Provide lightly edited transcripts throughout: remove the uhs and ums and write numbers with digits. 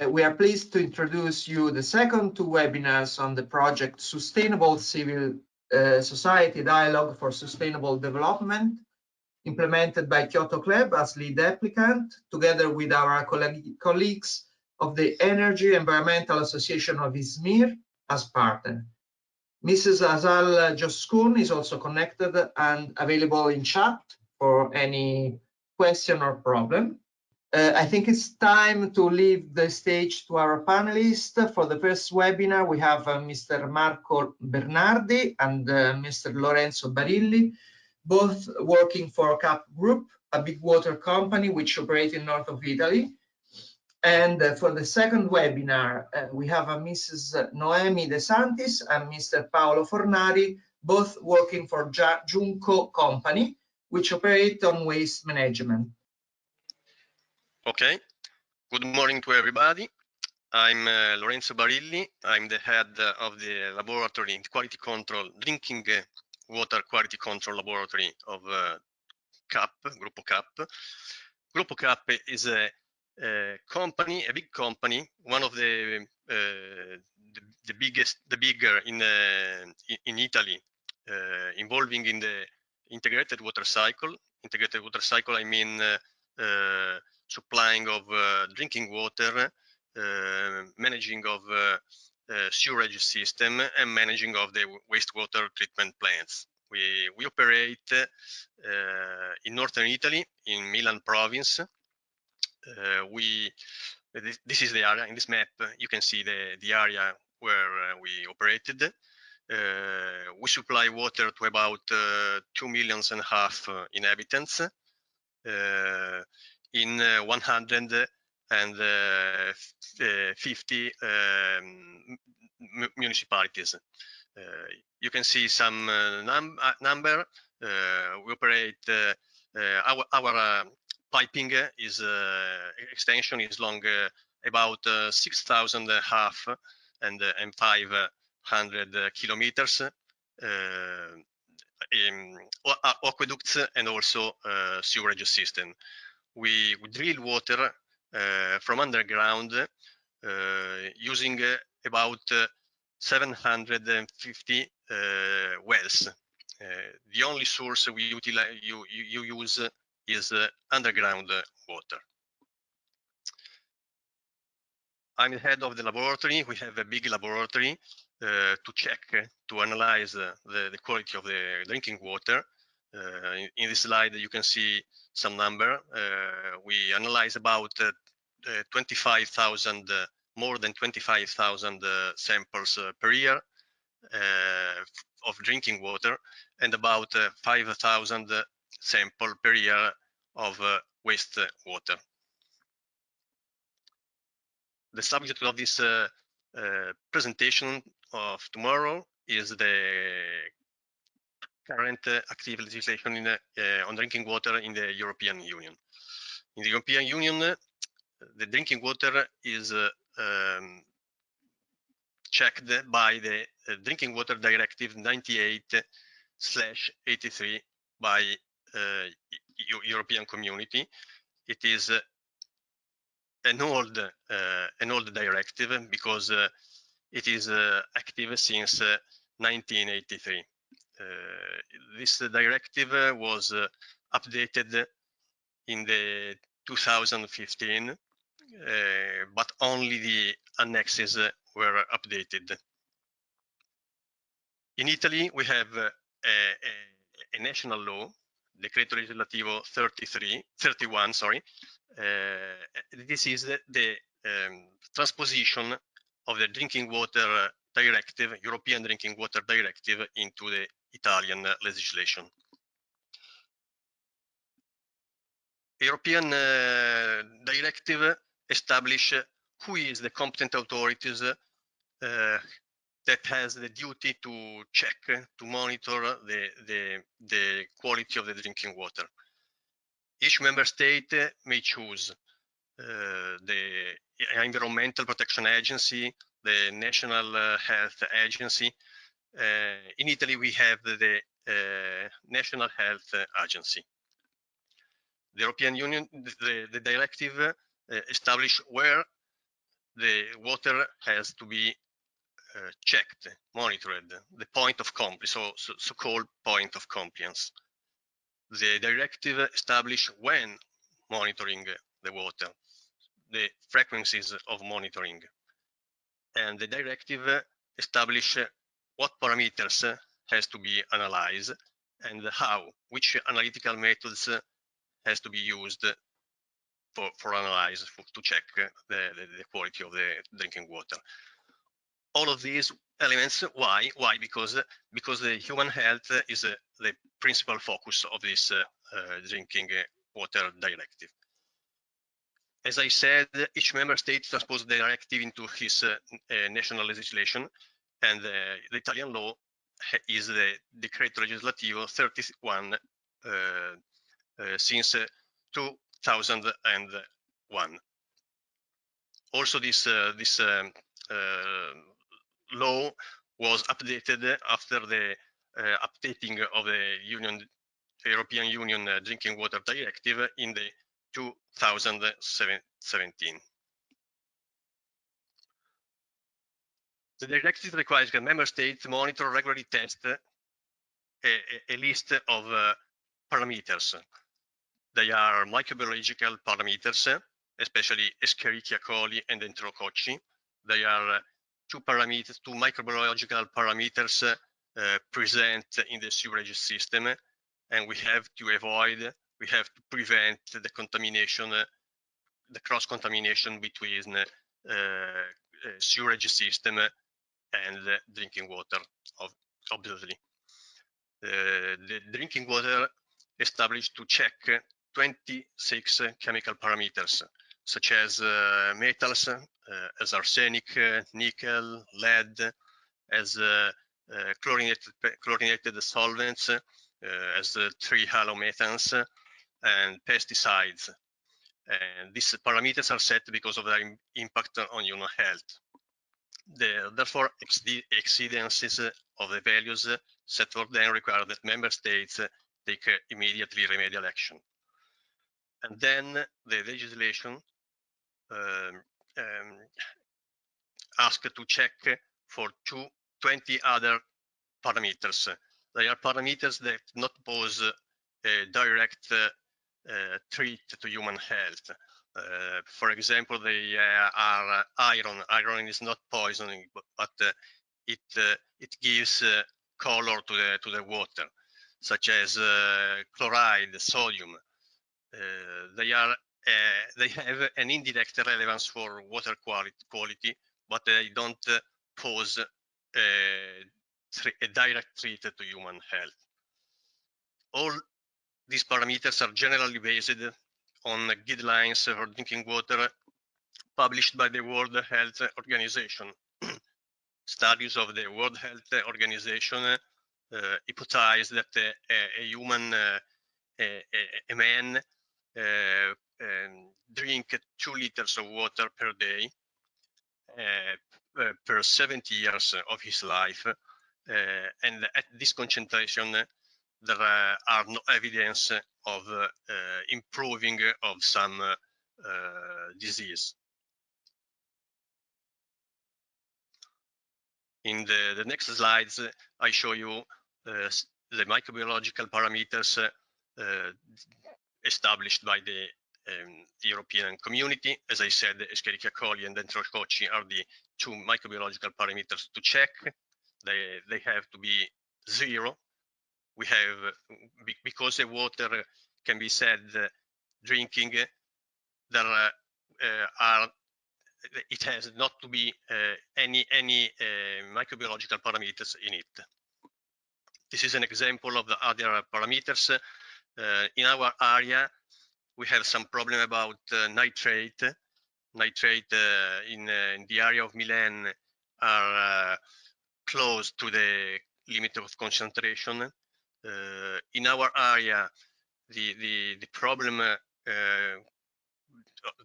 We are pleased to introduce you the second two webinars on the project Sustainable Civil Society Dialogue for Sustainable Development, implemented by Kyoto Club as lead applicant, together with our colleagues of the Energy Environmental Association of Izmir as partner. Mrs. Azal Joskun is also connected and available in chat for any question or problem. I think it's time to leave the stage to our panelists. For the first webinar, we have Mr. Marco Bernardi and Mr. Lorenzo Barilli, both working for CAP Group, a big water company which operates in north of Italy. And for the second webinar, we have Mrs. Noemi De Santis and Mr. Paolo Fornari, both working for Junco company, which operate on waste management. Okay, good morning to everybody. I'm Lorenzo Barilli. I'm the head of the laboratory quality control, drinking water quality control laboratory of CAP, Gruppo CAP. Gruppo CAP is a company, a big company, one of the bigger in Italy, involving in the integrated water cycle. Integrated water cycle, I mean supplying of drinking water, managing of sewerage system, and managing of the wastewater treatment plants. We operate in northern Italy, in Milan province. This is the area. In this map, you can see the area where we operated. We supply water to about 2.5 million inhabitants in 150 municipalities. You can see some number. We operate our piping is extension is long about 6,500 and 500 kilometers. Aqueducts and also sewerage system. We drill water from underground using about 750 wells. The only source we utilize, you use is underground water. I'm the head of the laboratory. We have a big laboratory to check, to analyze the quality of the drinking water. In this slide, you can see some number. We analyze about 25,000, more than 25,000 samples per year of drinking water, and about 5,000 samples per year of waste water. The subject of this presentation of tomorrow is the current active legislation on drinking water in the European Union. In the European Union, the drinking water is checked by the Drinking Water Directive 98/83 by European Community. It is an old directive because it is active since 1983. This directive was updated in the 2015, but only the annexes were updated. In Italy, we have a national law, Decreto Legislativo 31. This is the transposition of the Drinking Water Directive, European Drinking Water Directive, into the Italian legislation. European directive establish who is the competent authorities that has the duty to check, to monitor the quality of the drinking water. Each member state may choose the Environmental Protection Agency, the National Health Agency. In Italy, we have the National Health Agency. The European Union, the directive establish where the water has to be checked, monitored, the point of compliance, so-called point of compliance. The directive establishes when monitoring the water, the frequencies of monitoring, and the directive establishes what parameters has to be analyzed and how, which analytical methods has to be used for analyze, to check the quality of the drinking water. All of these elements, why? Because the human health is the principal focus of this drinking water directive. As I said, each member state transposes the directive into his national legislation, and the Italian law is the Decreto Legislativo 31 since 2001. Also, this law was updated after the updating of the European Union Drinking Water Directive in the 2017. The directive requires that member states monitor regularly test a list of parameters. They are microbiological parameters, especially Escherichia coli and Enterococci. They are two microbiological parameters present in the sewerage system, and we have to prevent the contamination, the cross-contamination between sewerage system and drinking water, obviously. The drinking water established to check 26 chemical parameters, such as metals, as arsenic, nickel, lead, as chlorinated solvents, as 3-halomethanes, and pesticides. And these parameters are set because of their impact on human health. Therefore, exceedances of the values set for them require that member states take immediately remedial action. And then the legislation asks to check for 20 other parameters. They are parameters that not pose a direct threat to human health. For example, they are iron. Iron is not poisoning, but it gives color to the water, such as chloride, sodium. They have an indirect relevance for water quality, but they don't pose a direct threat to human health. All these parameters are generally based on guidelines for drinking water published by the World Health Organization. Studies of the World Health Organization hypothesize that a man drink 2 liters of water per day per 70 years of his life, and at this concentration there are no evidence of improving of some disease. In the next slides, I show you the microbiological parameters established by the European community. As I said, Escherichia coli and Enterococci are the two microbiological parameters to check. They have to be 0. We have, because the water can be said drinking, there it has not to be any microbiological parameters in it. This is an example of the other parameters. In our area, we have some problem about nitrate. Nitrate in the area of Milan are close to the limit of concentration. In our area, the problem,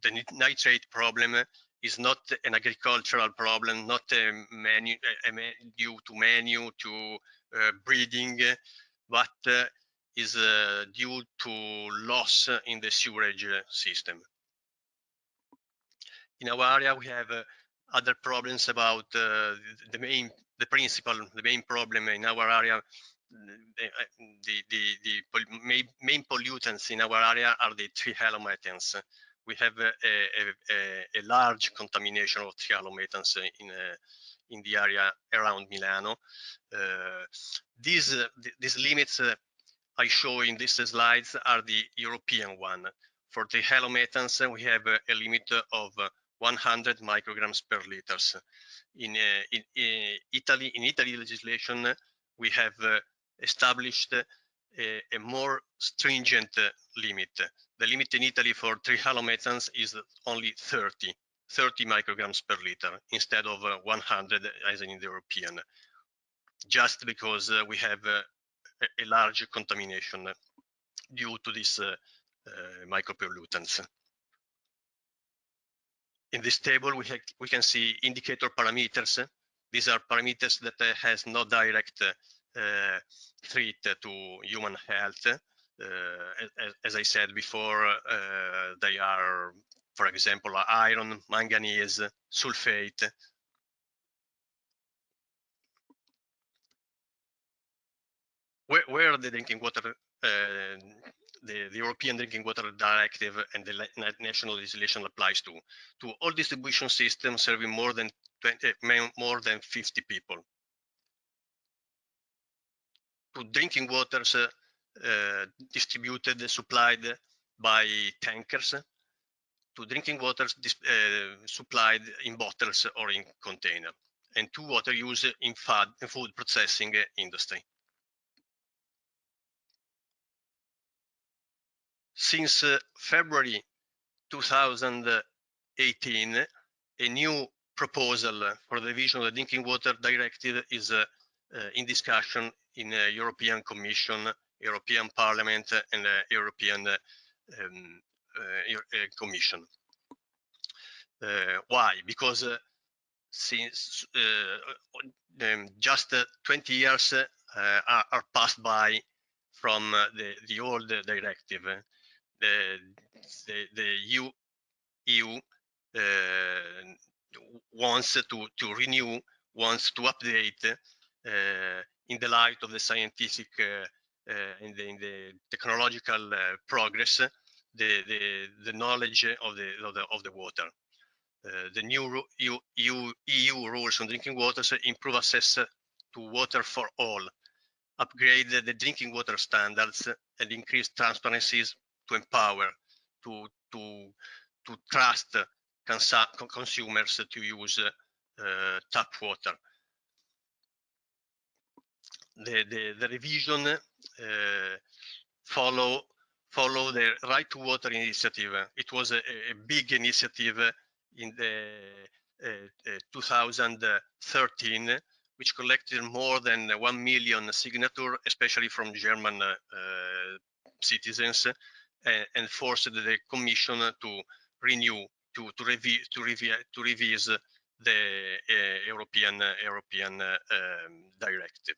the nitrate problem is not an agricultural problem, not due to breeding, but is due to loss in the sewerage system. In our area, we have other problems about the main problem in our area. The main pollutants in our area are the trihalomethanes. We have a large contamination of trihalomethanes in the area around Milano. These limits I show in these slides are the European one. For trihalomethanes, we have a limit of 100 micrograms per liters. In Italy legislation, we have established a more stringent limit. The limit in Italy for trihalomethanes is only 30 micrograms per liter instead of 100 as in the European, just because we have a large contamination due to these micropollutants. In this table, we can see indicator parameters. These are parameters that has no direct threat to human health. As I said before, they are, for example, iron, manganese, sulfate. Where the drinking water, the European Drinking Water Directive and the national legislation applies to all distribution systems serving more than 50 people. To drinking waters distributed, supplied by tankers, to drinking waters supplied in bottles or in container, and to water use in food processing industry. Since February 2018, a new proposal for the revision of the Drinking Water Directive is in discussion in the European Commission, European Parliament, and European Commission. Why? Because since just 20 years are passed by from the old directive. The EU wants to renew, wants to update in the light of the scientific in the technological progress, the knowledge of the water. The new EU rules on drinking waters improve access to water for all, upgrade the drinking water standards, and increase transparencies to empower, to trust consumers to use tap water. The revision follow the Right to Water initiative. It was a big initiative in the 2013, which collected more than 1 million signatures, especially from German citizens, and forced the Commission to renew, to revise the European directive.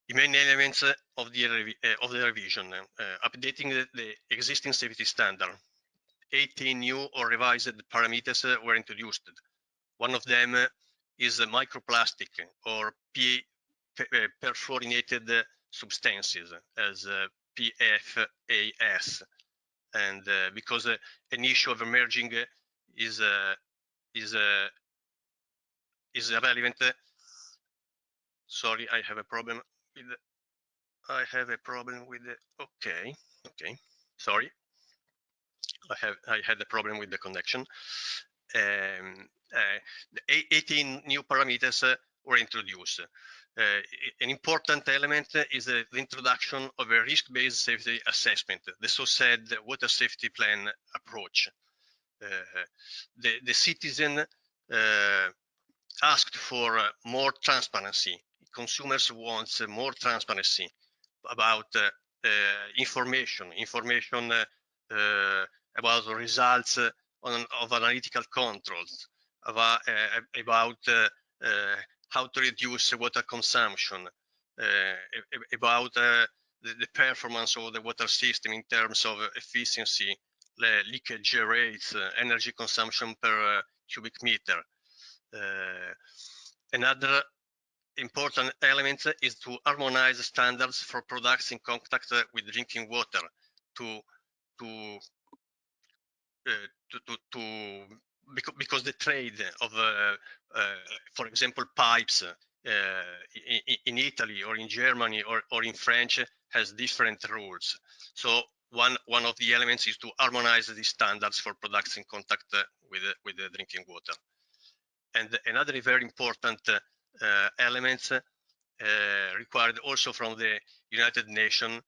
The main elements of the revision: updating the existing safety standard. 18 new or revised parameters were introduced. One of them is microplastic or perfluorinated substances, as PFAS, and because an issue of emerging is relevant. Sorry, I have a problem with okay. Sorry, I had a problem with the connection. The 18 new parameters were introduced. An important element is the introduction of a risk-based safety assessment, the so-said water safety plan approach. The citizen asked for more transparency. Consumers want more transparency about information about the results of analytical controls, about how to reduce water consumption, about the performance of the water system in terms of efficiency, leakage rates, energy consumption per cubic meter. Another important element is to harmonize standards for products in contact with drinking water because the trade of, for example, pipes in Italy or in Germany or in French has different rules. So one of the elements is to harmonize the standards for products in contact with the drinking water. And another very important element required also from the United Nations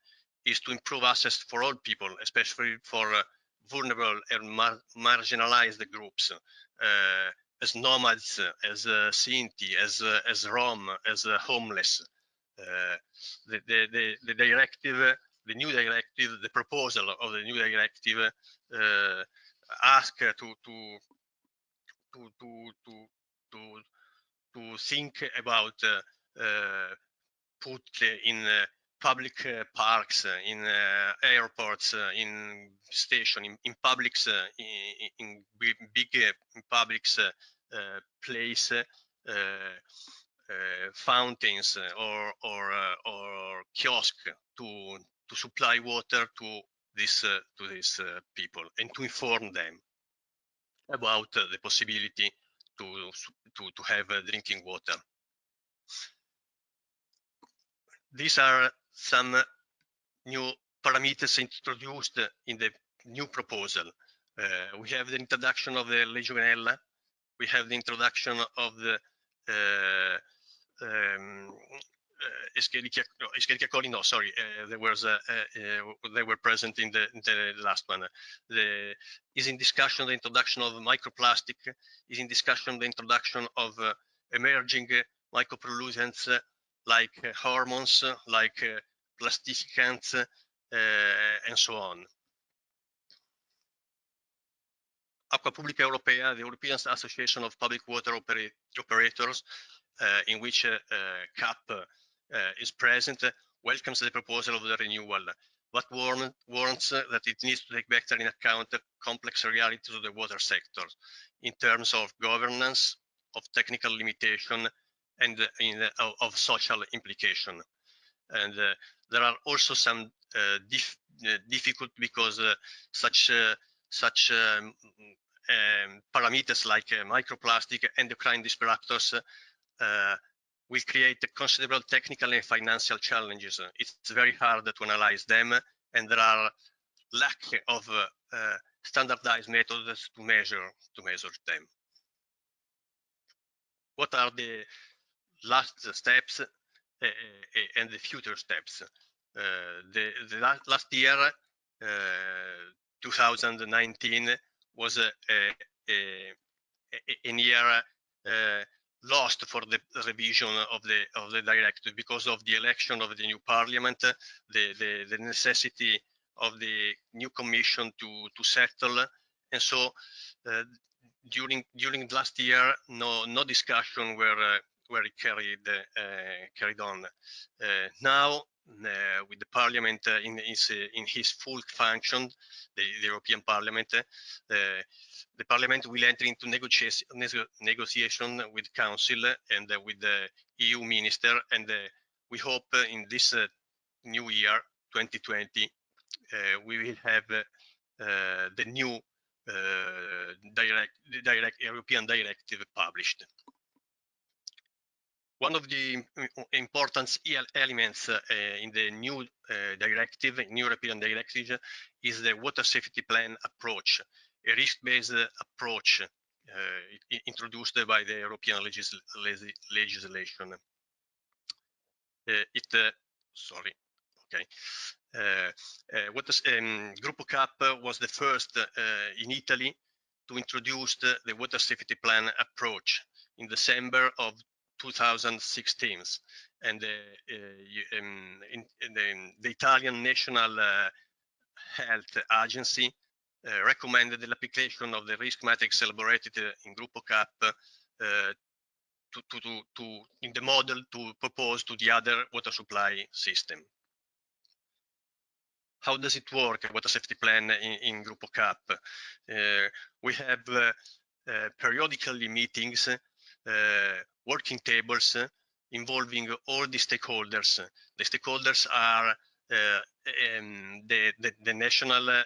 is to improve access for all people, especially for vulnerable and marginalized groups, as nomads, as Sinti, as Rom, as homeless. The directive, the new directive, the proposal of the new directive ask to think about put in public parks, in airports, in station, in publics, in big publics place, fountains or kiosk to supply water to these people and to inform them about the possibility to have drinking water. These are some new parameters introduced in the new proposal. We have the introduction of the Legionella. We have the introduction of the Escherichia coli. No, sorry, there was they were present in the last one. Is in discussion the introduction of microplastic. Is in discussion the introduction of emerging micropollutants like hormones, like plastificants, and so on. Acqua Pubblica Europea, the European Association of Public Water Operators, in which CAP is present, welcomes the proposal of the renewal, but warns that it needs to take better in account the complex realities of the water sector in terms of governance, of technical limitation, and of social implication. And there are also some difficult because such parameters like microplastic, endocrine disruptors will create considerable technical and financial challenges. It's very hard to analyze them, and there are lack of standardized methods to measure them. What are the last steps and the future steps? The last year, 2019, was a year lost for the revision of the directive because of the election of the new parliament, the necessity of the new commission to settle, and so during last year no discussion were carried on. Now with the parliament in his full function, the European Parliament, the Parliament will enter into negotiation with Council and with the EU Minister, and we hope in this new year 2020 we will have the new European directive published. One of the important elements in the new European directive, is the water safety plan approach, a risk-based approach introduced by the European legislation. Gruppo CAP was the first in Italy to introduce the water safety plan approach in December of 2016, and the Italian National Health Agency recommended the application of the risk matrix elaborated in Gruppo CAP in the model to propose to the other water supply system. how does it work, water safety plan in Gruppo CAP? We have periodically meetings, working tables involving all the stakeholders. The stakeholders are the National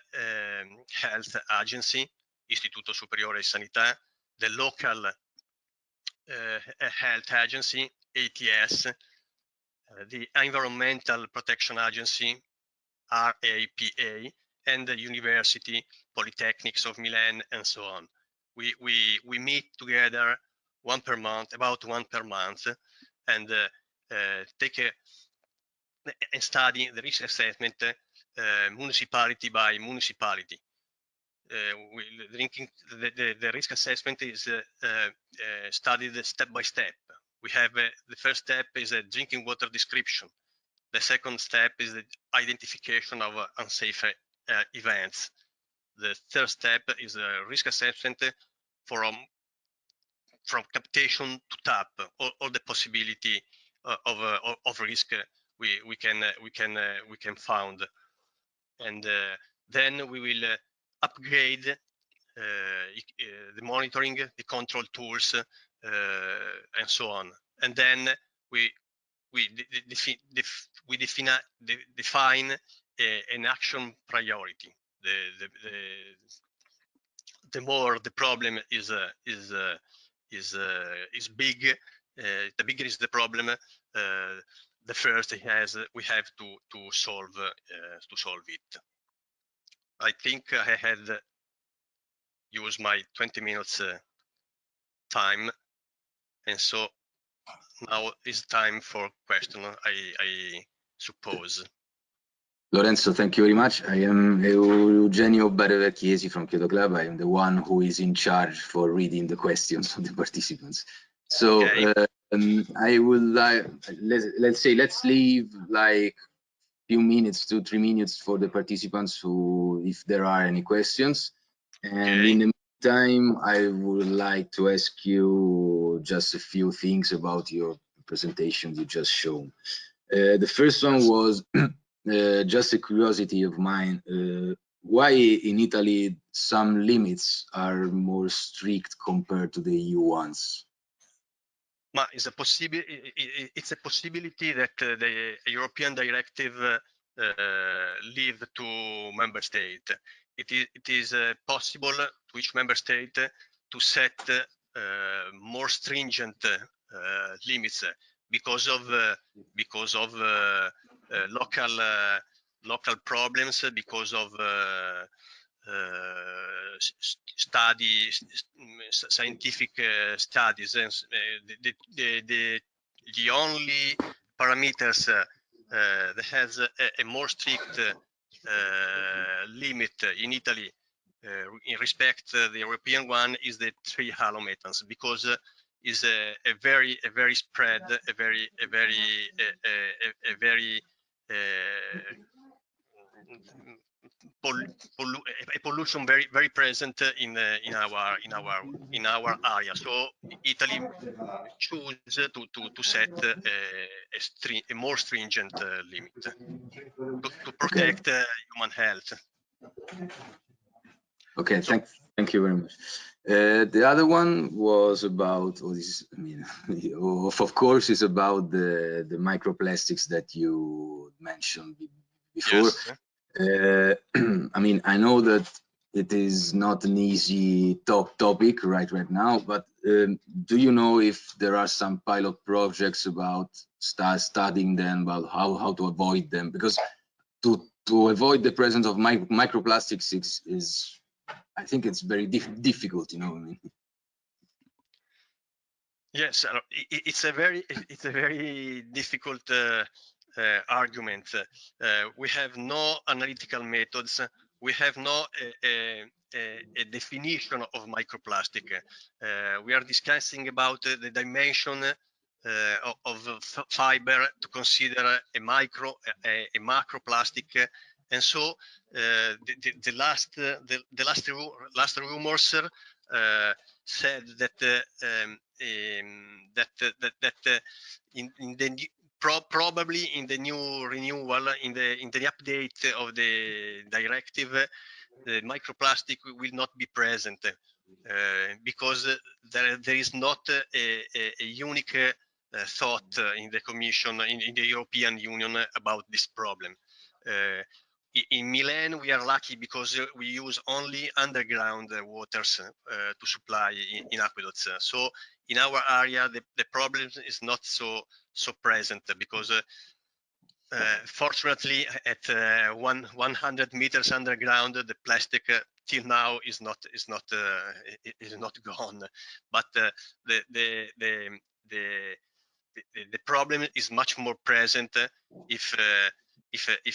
Health Agency, Istituto Superiore di Sanità, the local health agency, ATS, the Environmental Protection Agency, RAPA, and the university, polytechnics of Milan, and so on. We meet together about one per month, and and study the risk assessment municipality by municipality. The risk assessment is studied step by step. We have the first step is a drinking water description. The second step is the identification of unsafe events. The third step is a risk assessment from captation to tap, all the possibility of risk we can found, and then we will upgrade the monitoring, the control tools, and so on, and then we define an action priority. The more the problem is big, the bigger is the problem, the first we have to solve it. I think I had used my 20 minutes time, and so now is time for question, I suppose. Lorenzo, thank you very much. I am Eugenio Barevecchiesi from Kyoto Club. I am the one who is in charge for reading the questions of the participants. So okay. I would like, let's leave like few minutes, 2-3 minutes for the participants who, if there are any questions. And okay. In the meantime, I would like to ask you just a few things about your presentation you just shown. The first one was just a curiosity of mine. Why in Italy some limits are more strict compared to the EU ones? It's a possibility that the European directive leave to member state. It is possible to each member state to set more stringent limits because of local problems, because of scientific studies, and the only parameters that has a more strict limit in Italy in respect the European one is the 3 halometers, because is a very spread, a pollution very present in our area. So Italy choose to set a more stringent limit to protect human health. Okay, so, thank you very much. The other one was about, of course, is about the microplastics that you mentioned before. Yes. I mean, I know that it is not an easy topic right now, but do you know if there are some pilot projects about studying them, about how to avoid them? Because to avoid the presence of microplastics is I think it's very difficult, you know what I mean? Yes, it's a very difficult argument. We have no analytical methods. We have no a definition of microplastic. We are discussing about the dimension of fiber to consider a macroplastic, and so the last rumors said that in the probably in the new renewal, in the update of the directive, the microplastic will not be present because there is not a unique thought in the Commission, in the European Union about this problem. In Milan, we are lucky because we use only underground waters to supply in aqueducts. So in our area, the problem is not so present because fortunately at 100 meters underground, the plastic till now is not gone. But the problem is much more present if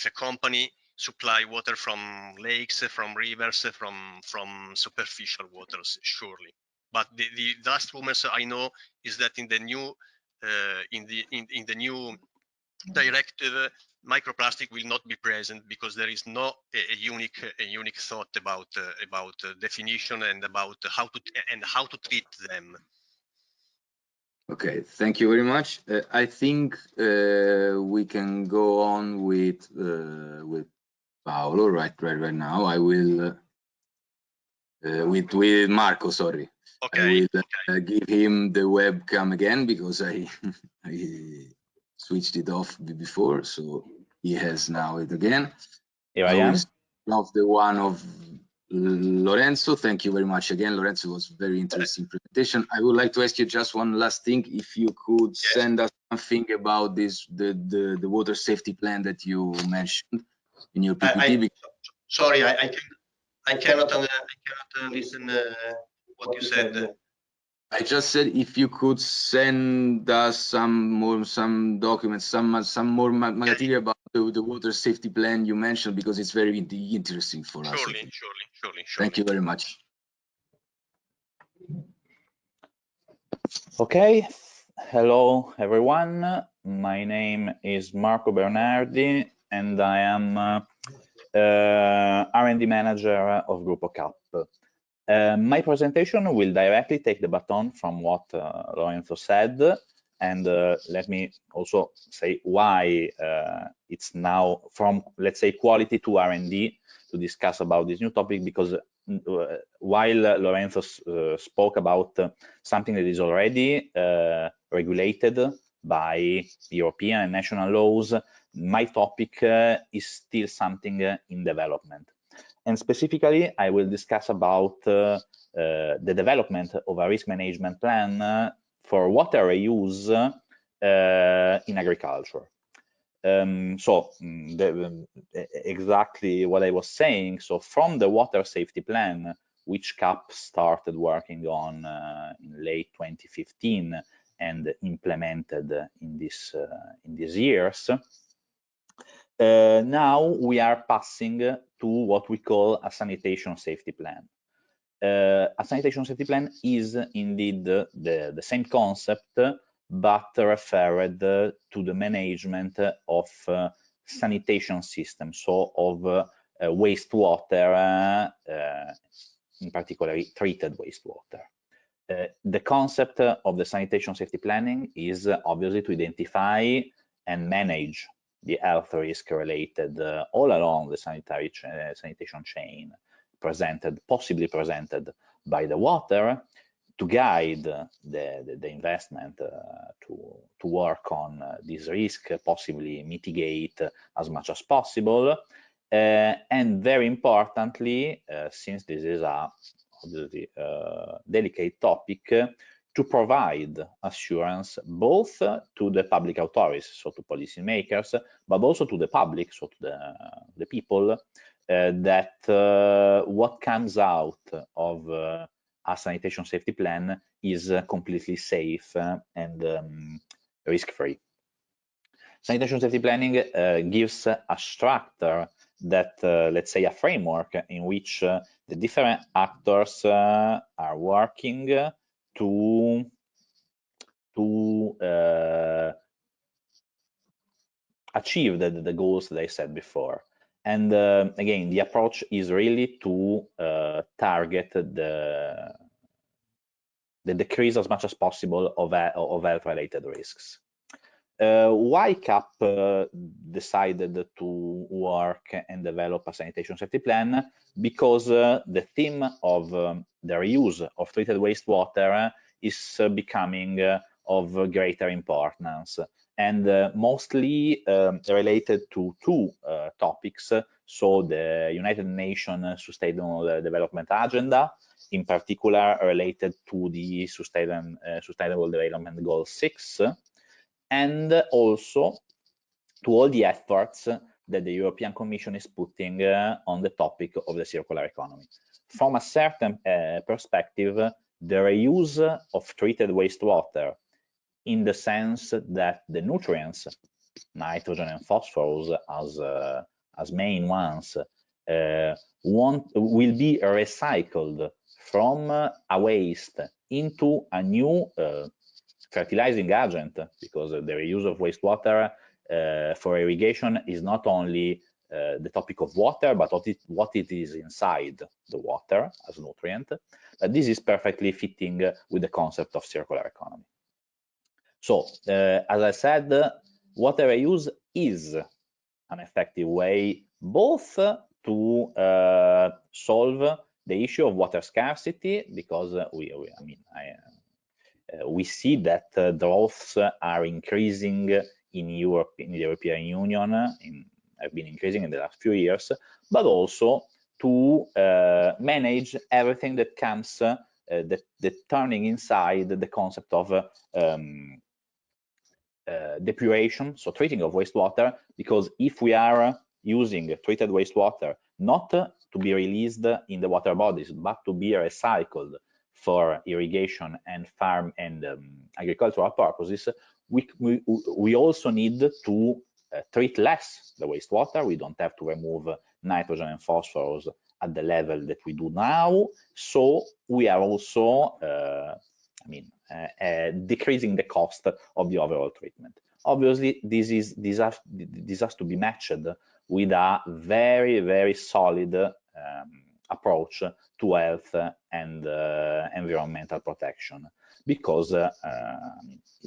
a company supply water from lakes, from rivers, from superficial waters, surely. But the last rumors I know is that in the new in the new directive, microplastic will not be present because there is no a unique thought about definition and about how to treat them. Okay, thank you very much. I think we can go on with Paolo right now. I will with Marco. Sorry. Okay. I will give him the webcam again because I switched it off before, so he has now it again. Here I am. Of the one of Lorenzo. Thank you very much again, Lorenzo. It was a very interesting presentation. I would like to ask you just one last thing. If you could send us something about this, the water safety plan that you mentioned in your PPT. Sorry, I cannot listen what you said. I just said if you could send us some documents, some more material about the water safety plan you mentioned, because it's very interesting for us. Surely. Thank you very much. Okay, hello everyone. My name is Marco Bernardi and I am R&D manager of Gruppo Cap. My presentation will directly take the baton from what Lorenzo said, and let me also say why it's now from, let's say, quality to R&D to discuss about this new topic, because while Lorenzo spoke about something that is already regulated by European and national laws, my topic is still something in development. And specifically, I will discuss about the development of a risk management plan for water reuse in agriculture. Exactly what I was saying. So from the water safety plan, which CAP started working on in late 2015 and implemented in these years, now we are passing to what we call a sanitation safety plan. A sanitation safety plan is indeed the same concept, but referred to the management of sanitation systems, so of wastewater, in particular treated wastewater. The concept of the sanitation safety planning is obviously to identify and manage the health risk related all along the sanitation chain, possibly presented by the water, to guide the investment to work on this risk, possibly mitigate as much as possible, and very importantly, since this is a obviously delicate topic, to provide assurance both to the public authorities, so to policymakers, but also to the public, so to the people, that what comes out of a sanitation safety plan is completely safe and risk-free. Sanitation safety planning gives a structure that, let's say, a framework in which the different actors are working to achieve the goals that I said before. And again, the approach is really to target the decrease as much as possible of health-related risks. Why CAP decided to work and develop a sanitation safety plan? Because the theme of the reuse of treated wastewater is becoming of greater importance, and mostly related to two topics. So the United Nations Sustainable Development Agenda, in particular related to the Sustainable Development Goal 6, and also to all the efforts that the European Commission is putting on the topic of the circular economy. From a certain perspective, the reuse of treated wastewater, in the sense that the nutrients, nitrogen and phosphorus as main ones, will be recycled from a waste into a new fertilizing agent, because the reuse of wastewater for irrigation is not only the topic of water, but what it is inside the water as nutrient. But this is perfectly fitting with the concept of circular economy. So, as I said, water reuse is an effective way both to solve the issue of water scarcity, because we see that droughts are increasing in Europe, in the European Union, have been increasing in the last few years, but also to manage everything that comes, the turning inside the concept of depuration, so treating of wastewater, because if we are using treated wastewater not to be released in the water bodies, but to be recycled for irrigation and farm and agricultural purposes, we also need to treat less the wastewater. We don't have to remove nitrogen and phosphorus at the level that we do now. So we are also, decreasing the cost of the overall treatment. Obviously, this has to be matched with a very, very solid approach to health and environmental protection, because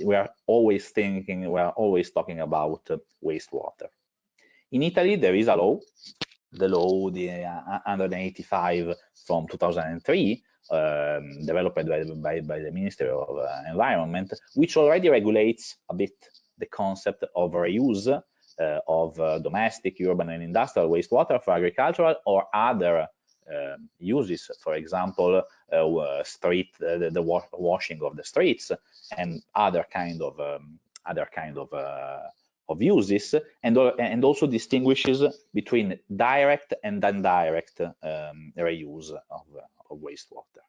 we are always talking about wastewater. In Italy, there is a law, the law, the 185 from 2003, developed by the Ministry of Environment, which already regulates a bit the concept of reuse of domestic, urban, and industrial wastewater for agricultural or other uses. For example, the washing of the streets and other kind of uses, and also distinguishes between direct and indirect reuse of wastewater.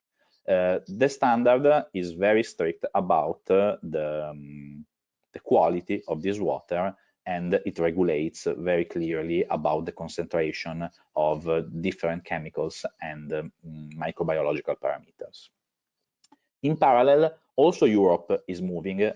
The standard is very strict about the quality of this water, and it regulates very clearly about the concentration of different chemicals and microbiological parameters. In parallel, also Europe is moving.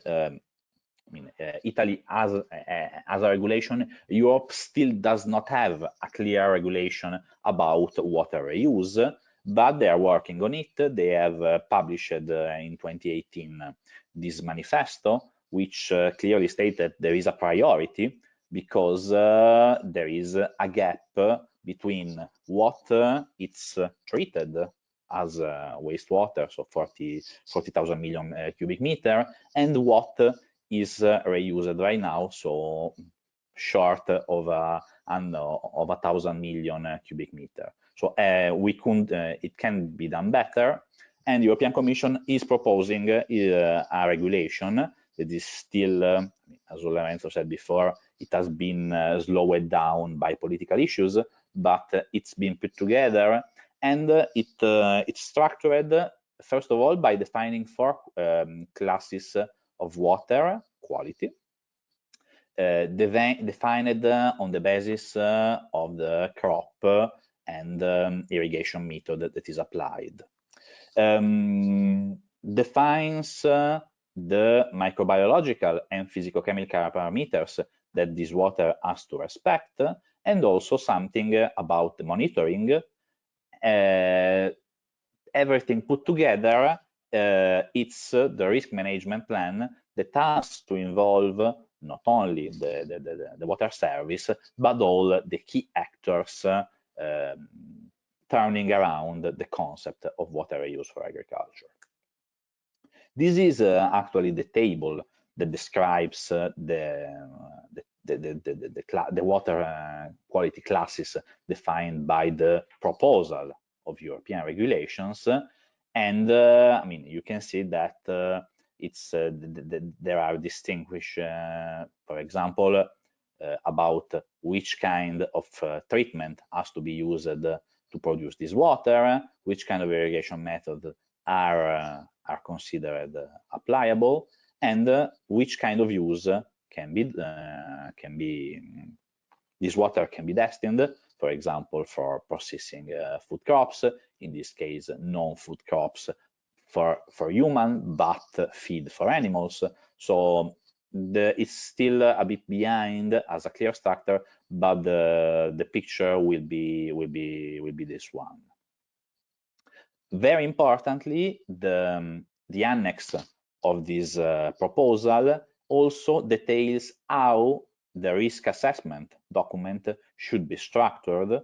Italy has a regulation. Europe still does not have a clear regulation about water reuse, but they are working on it. They have published in 2018 this manifesto, which clearly stated there is a priority, because there is a gap between what it's treated as wastewater, so 40,000 million cubic meter, and what is reused right now, so short of 1,000 million cubic meter. So it can be done better, and the European Commission is proposing a regulation that is still, as Lorenzo said before, it has been slowed down by political issues, but it's been put together, and it's structured, first of all, by defining 4 classes of water quality, defined on the basis of the crop and irrigation method that is applied. Defines the microbiological and physicochemical parameters that this water has to respect, and also something about the monitoring. Everything put together, it's the risk management plan that has to involve not only the water service, but all the key actors turning around the concept of water reuse for agriculture. This is actually the table that describes the water quality classes defined by the proposal of European regulations. And I mean, you can see that there are distinguished, for example, about which kind of treatment has to be used to produce this water, which kind of irrigation method are considered applicable, and which kind of use this water can be destined, for example, for processing food crops, in this case non-food crops for human, but feed for animals. So it's still a bit behind as a clear structure, but the picture will be this one. Very importantly, the annex of this proposal also details how the risk assessment document should be structured.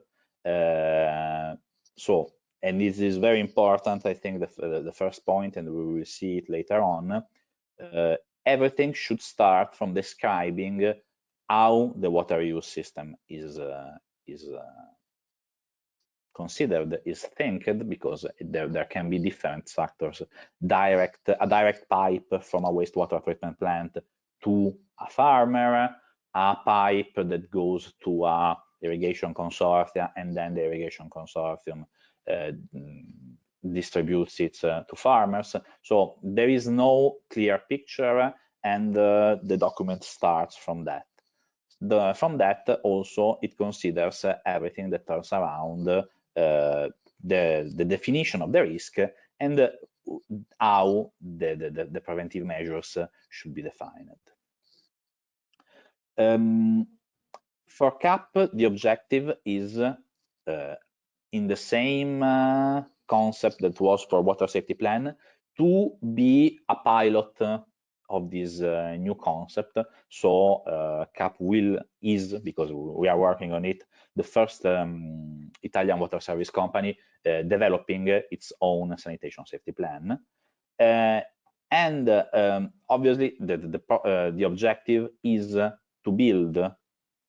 And this is very important, I think, the first point, and we will see it later on. Everything should start from describing how the water use system is considered, is thinked, because there can be different factors. A direct pipe from a wastewater treatment plant to a farmer, a pipe that goes to a irrigation consortium, and then the irrigation consortium distributes it to farmers. So there is no clear picture, and the document starts from that. From that also it considers everything that turns around the definition of the risk and how the preventive measures should be defined. For CAP, the objective is in the same concept that was for water safety plan, to be a pilot of this new concept. So CAP is, because we are working on it, the first Italian water service company developing its own sanitation safety plan. And obviously the objective is to build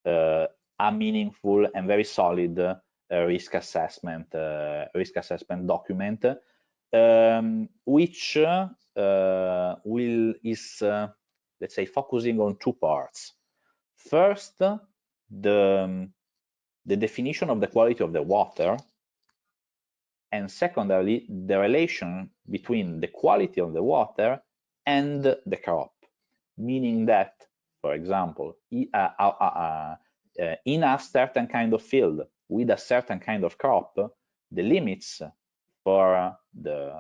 a meaningful and very solid risk assessment document, which is let's say focusing on two parts. First, the definition of the quality of the water, and secondarily, the relation between the quality of the water and the crop, meaning that, for example, in a certain kind of field with a certain kind of crop, the limits for the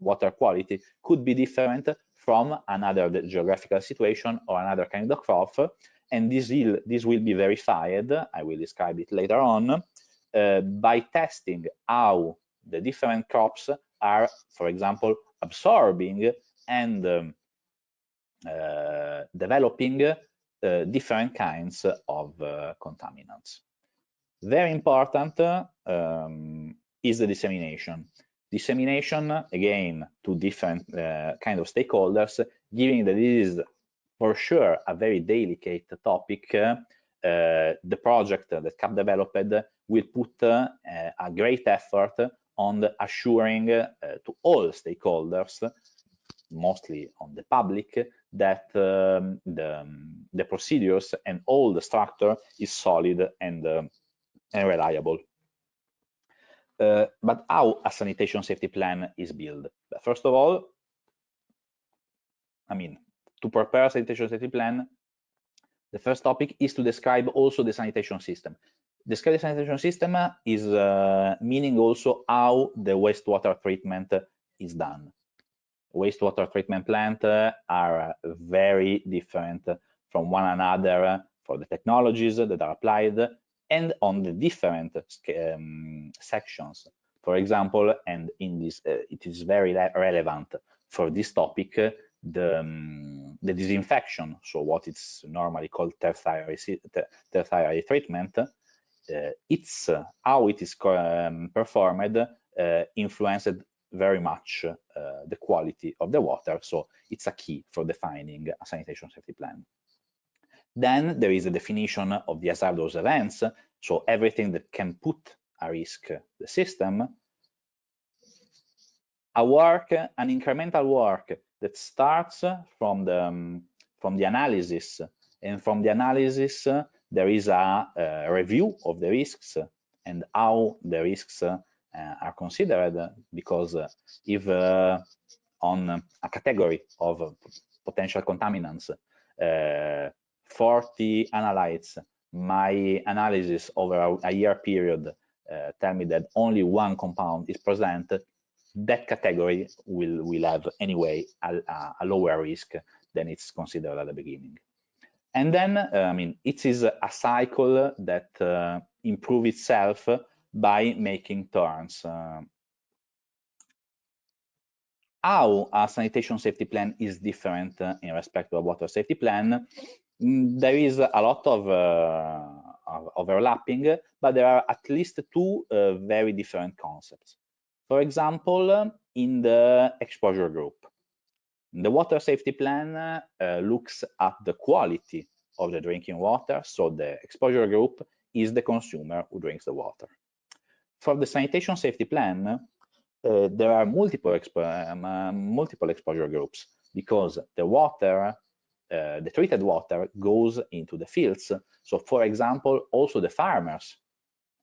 water quality could be different from another geographical situation or another kind of crop, and this will be verified, I will describe it later on, by testing how the different crops are, for example, absorbing and developing different kinds of contaminants. Very important is the dissemination. Dissemination, again, to different kind of stakeholders, giving that this is for sure a very delicate topic. The project that CAP developed will put a great effort on assuring to all stakeholders, mostly on the public, that the procedures and all the structure is solid and reliable. But how a sanitation safety plan is built? First of all, I mean, to prepare a sanitation safety plan, the first topic is to describe also the sanitation system. Describe the sanitation system is meaning also how the wastewater treatment is done. Wastewater treatment plants are very different from one another for the technologies that are applied and on the different sections. For example, and in this, it is very relevant for this topic, the the disinfection, so what it's normally called tertiary treatment, how it is performed influenced very much the quality of the water, so it's a key for defining a sanitation safety plan. Then there is a definition of the hazardous events, so everything that can put at risk the system. An incremental work that starts from the analysis, and from the analysis there is a review of the risks and how the risks are considered, because if on a category of potential contaminants 40 analytes, my analysis over a year period tell me that only one compound is present, that category will have anyway a lower risk than it's considered at the beginning. And then, I mean, it is a cycle that improves itself by making turns. How a sanitation safety plan is different in respect to a water safety plan? There is a lot of overlapping, but there are at least two very different concepts. For example, in the exposure group, the water safety plan looks at the quality of the drinking water, so the exposure group is the consumer who drinks the water. For the sanitation safety plan, there are multiple exposure groups, because the water, the treated water, goes into the fields. So, for example, also the farmers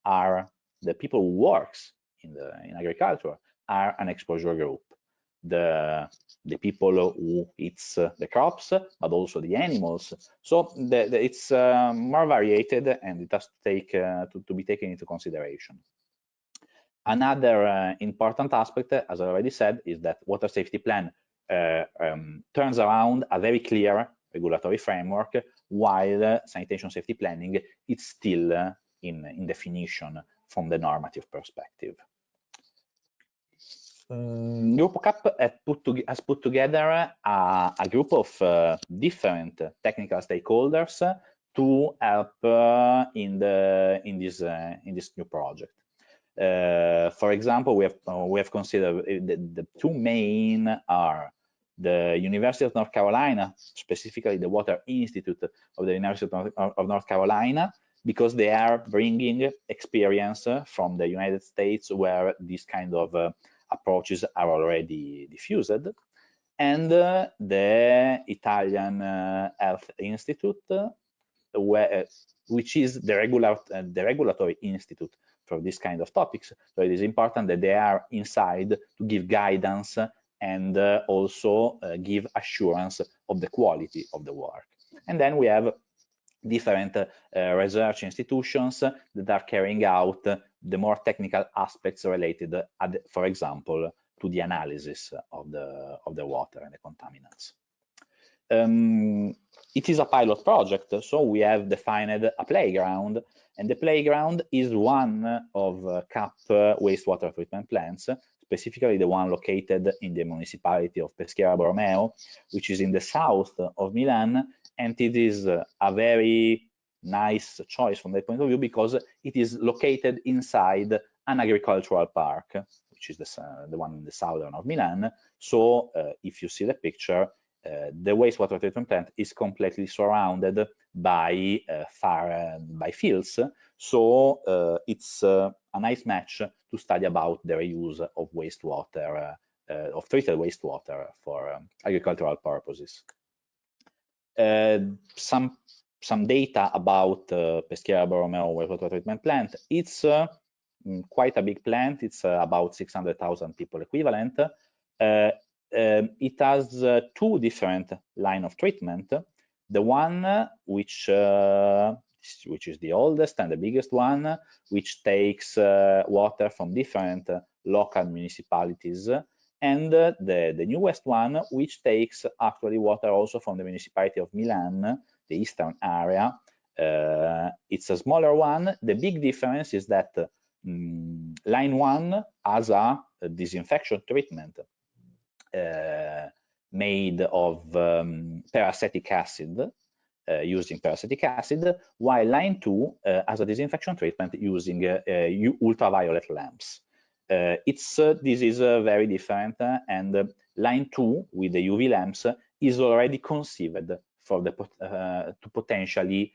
are the people who works in agriculture are an exposure group. The people who eats the crops, but also the animals. So it's more variated, and it has to be taken into consideration. Another important aspect, as I already said, is that water safety plan turns around a very clear regulatory framework, while sanitation safety planning is still in definition from the normative perspective. JunkerApp has put together a group of different technical stakeholders to help in this new project. For example, we have considered the two main are the University of North Carolina, specifically the Water Institute of the University of North Carolina, because they are bringing experience from the United States, where this kind of approaches are already diffused, and the Italian Health Institute, which is the regulatory institute for this kind of topics. So it is important that they are inside to give guidance and also give assurance of the quality of the work. And then we have different research institutions that are carrying out the more technical aspects related, for example, to the analysis of the water and the contaminants. It is a pilot project, so we have defined a playground, and the playground is one of CAP wastewater treatment plants, specifically the one located in the municipality of Peschiera Borromeo, which is in the south of Milan, and it is a very nice choice from that point of view, because it is located inside an agricultural park, which is the one in the southern of Milan. So if you see the picture, the wastewater treatment plant is completely surrounded by fields. So it's a nice match to study about the reuse of wastewater, of treated wastewater for agricultural purposes. Some data about Peschiera Borromeo wastewater treatment plant. It's quite a big plant. It's about 600,000 people equivalent. It has two different lines of treatment. The one which is the oldest and the biggest one, which takes water from different local municipalities, and the newest one, which takes actually water also from the municipality of Milan, the eastern area. It's a smaller one. The big difference is that line one has a disinfection treatment. made of peracetic acid, using peracetic acid, while line 2 has a disinfection treatment using ultraviolet lamps. This is very different, and line 2 with the UV lamps is already conceived for the to potentially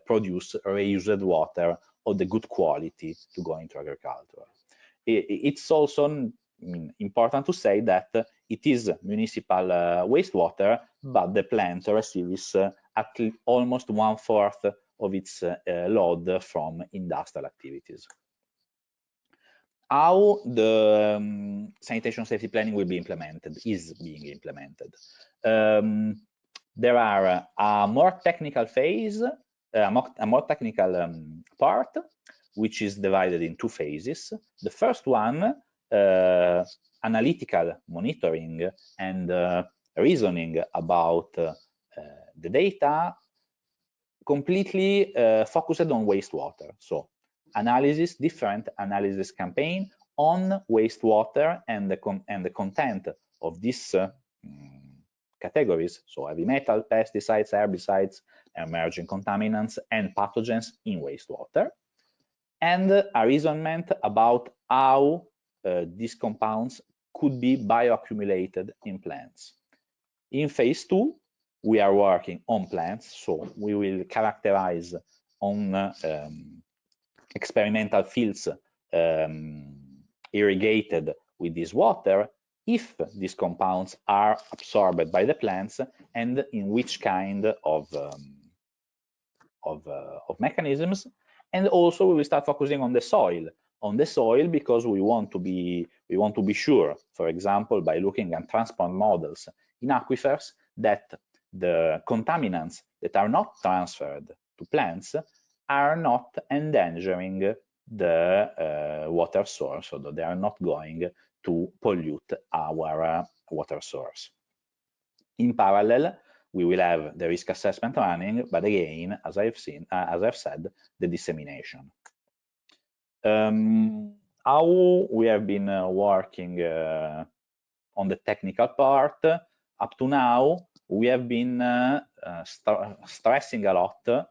produce reused water of the good quality to go into agriculture. It's also important to say that it is municipal wastewater, but the plant receives almost 1/4 of its load from industrial activities. How the sanitation safety planning will be implemented, is being implemented. There are a more technical phase, a more technical part, which is divided in 2 phases. The first one, analytical monitoring and reasoning about the data, completely focused on wastewater. So different analysis campaign on wastewater and the content of these categories, so heavy metal, pesticides, herbicides, emerging contaminants, and pathogens in wastewater, and a reasonment about how these compounds could be bioaccumulated in plants. In phase 2, we are working on plants, so we will characterize on experimental fields irrigated with this water if these compounds are absorbed by the plants and in which kind of mechanisms. And also we will start focusing on the soil, because we want to be sure, for example, by looking at transport models in aquifers, that the contaminants that are not transferred to plants are not endangering the water source, so that they are not going to pollute our water source. In parallel, we will have the risk assessment running, but again, as I've said, the dissemination. How we have been working on the technical part up to now, we have been stressing a lot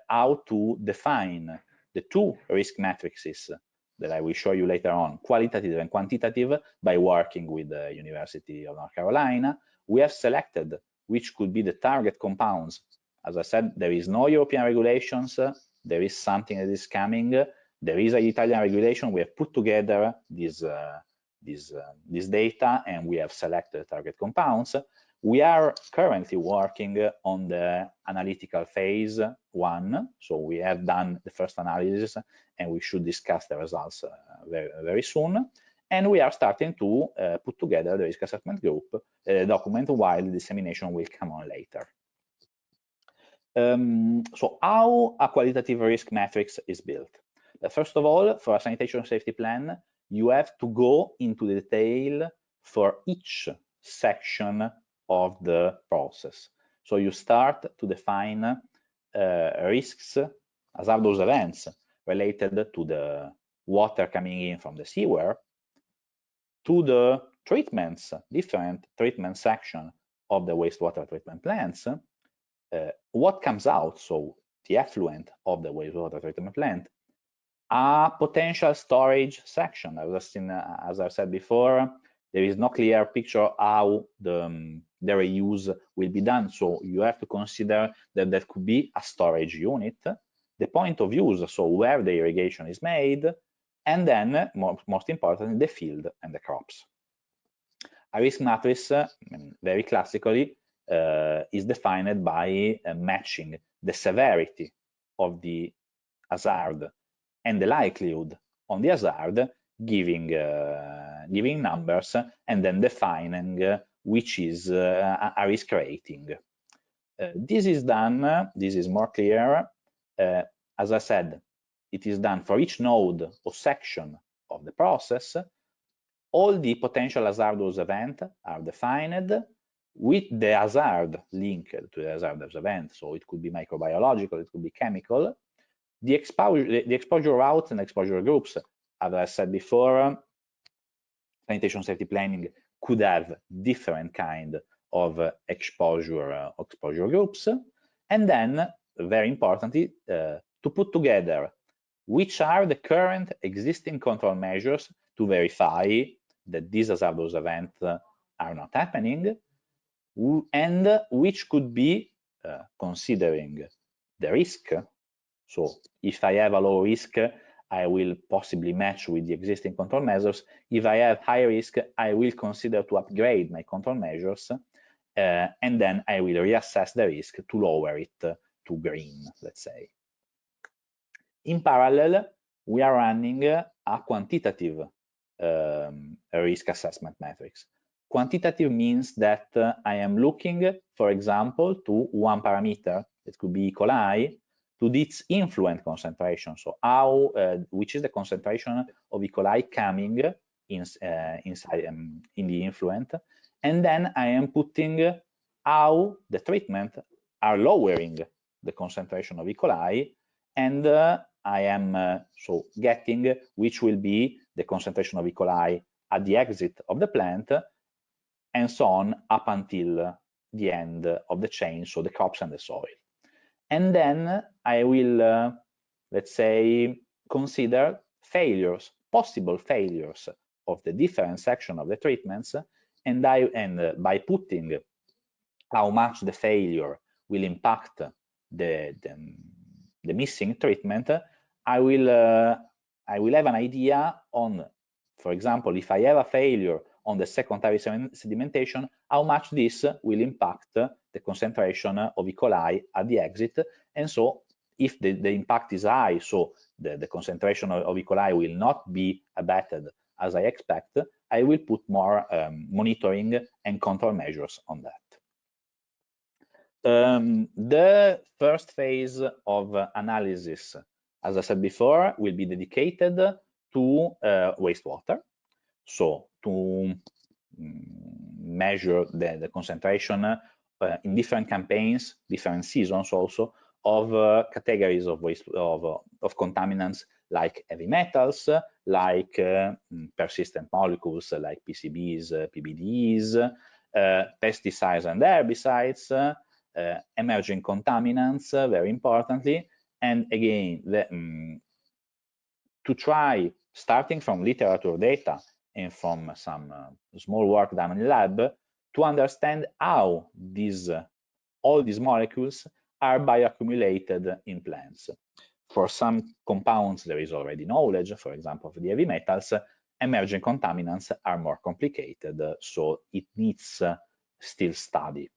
how to define the 2 risk matrices that I will show you later on, qualitative and quantitative, by working with the University of North Carolina. We have selected which could be the target compounds. As I said, there is no European regulations, there is something that is coming, there is an Italian regulation. We have put together this data and we have selected target compounds. We are currently working on the analytical phase 1, so we have done the first analysis and we should discuss the results very soon. And we are starting to put together the risk assessment group document, while the dissemination will come on later. So how a qualitative risk matrix is built? First of all, for a sanitation safety plan, you have to go into the detail for each section of the process. So you start to define risks, hazardous events related to the water coming in from the sewer, to the treatments, different treatment section of the wastewater treatment plants, what comes out, so the effluent of the wastewater treatment plant, a potential storage section. As I've said before, there is no clear picture how the reuse will be done, so you have to consider that there could be a storage unit, the point of use, so where the irrigation is made, and then most importantly, the field and the crops. A risk matrix, very classically, is defined by matching the severity of the hazard and the likelihood on the hazard, giving numbers, and then defining which is a risk rating. This is done, this is more clear. As I said, it is done for each node or section of the process. All the potential hazardous events are defined with the hazard linked to the hazardous event. So it could be microbiological, it could be chemical. The exposure routes and exposure groups, as I said before, sanitation safety planning could have different kind of exposure groups, and then very importantly to put together which are the current existing control measures to verify that these hazardous events are not happening, and which could be considering the risk. So if I have a low risk, I will possibly match with the existing control measures. If I have high risk, I will consider to upgrade my control measures, and then I will reassess the risk to lower it to green, let's say. In parallel, we are running a quantitative risk assessment matrix. Quantitative means that I am looking, for example, to one parameter, it could be E. coli, to its influent concentration. So how, which is the concentration of E. coli coming inside in the influent, and then I am putting how the treatment are lowering the concentration of E. coli, and I am so getting which will be the concentration of E. coli at the exit of the plant, and so on up until the end of the chain, so the crops and the soil. And then I will, let's say, consider failures, possible failures of the different section of the treatments, and by putting how much the failure will impact the missing treatment, I will have an idea on, for example, if I have a failure on the secondary sedimentation, how much this will impact the concentration of E. coli at the exit. And so if the impact is high, so the concentration of E. coli will not be abated as I expect, I will put more monitoring and control measures on that. The first phase of analysis, as I said before, will be dedicated to wastewater. So to measure the concentration in different campaigns, different seasons also, of categories of waste of contaminants like heavy metals, like persistent molecules like PCBs, PBDs, pesticides and herbicides, emerging contaminants, very importantly, and again, to try, starting from literature data and from some small work done in the lab, to understand how all these molecules are bioaccumulated in plants. For some compounds, there is already knowledge, for example, for the heavy metals. Emerging contaminants are more complicated, so it needs still study.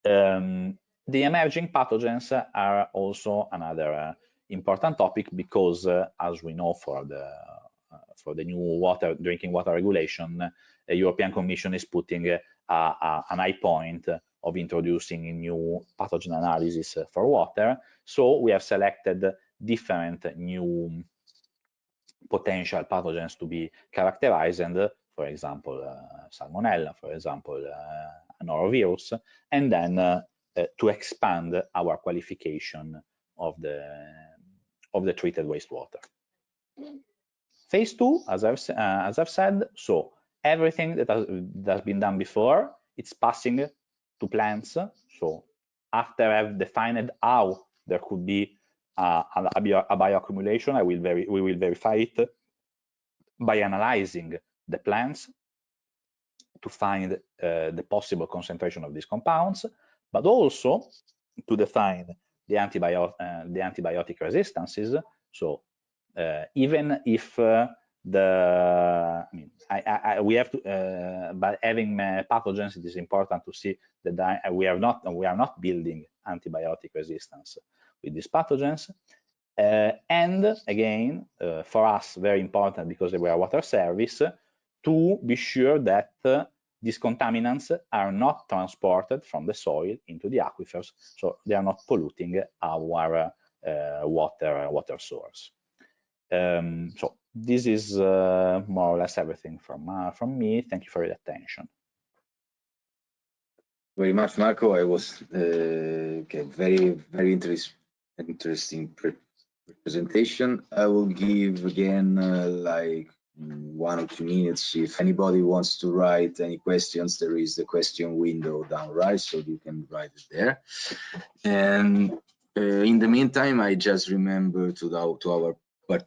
The emerging pathogens are also another important topic, because as we know, for the new drinking water regulation, the European Commission is putting an high point of introducing new pathogen analysis for water. So we have selected different new potential pathogens to be characterized, and for example, Salmonella, for example, norovirus, and then to expand our qualification of the treated wastewater. Phase 2, as I've said, so everything that has been done before, it's passing to plants. So after I've defined how there could be a bioaccumulation, we will verify it by analyzing the plants to find the possible concentration of these compounds, but also to define the antibiotic resistances. So even if we have to, by having pathogens, it is important to see that we are not building antibiotic resistance with these pathogens. And again, for us, very important, because we are a water service, to be sure that these contaminants are not transported from the soil into the aquifers, so they are not polluting our water source. So this is more or less everything from me. Thank you for your attention. Very much, Marco. I was very interesting presentation. I will give again like in 1 or 2 minutes. If anybody wants to write any questions, there is the question window down right, so you can write it there. And in the meantime, I just remember to our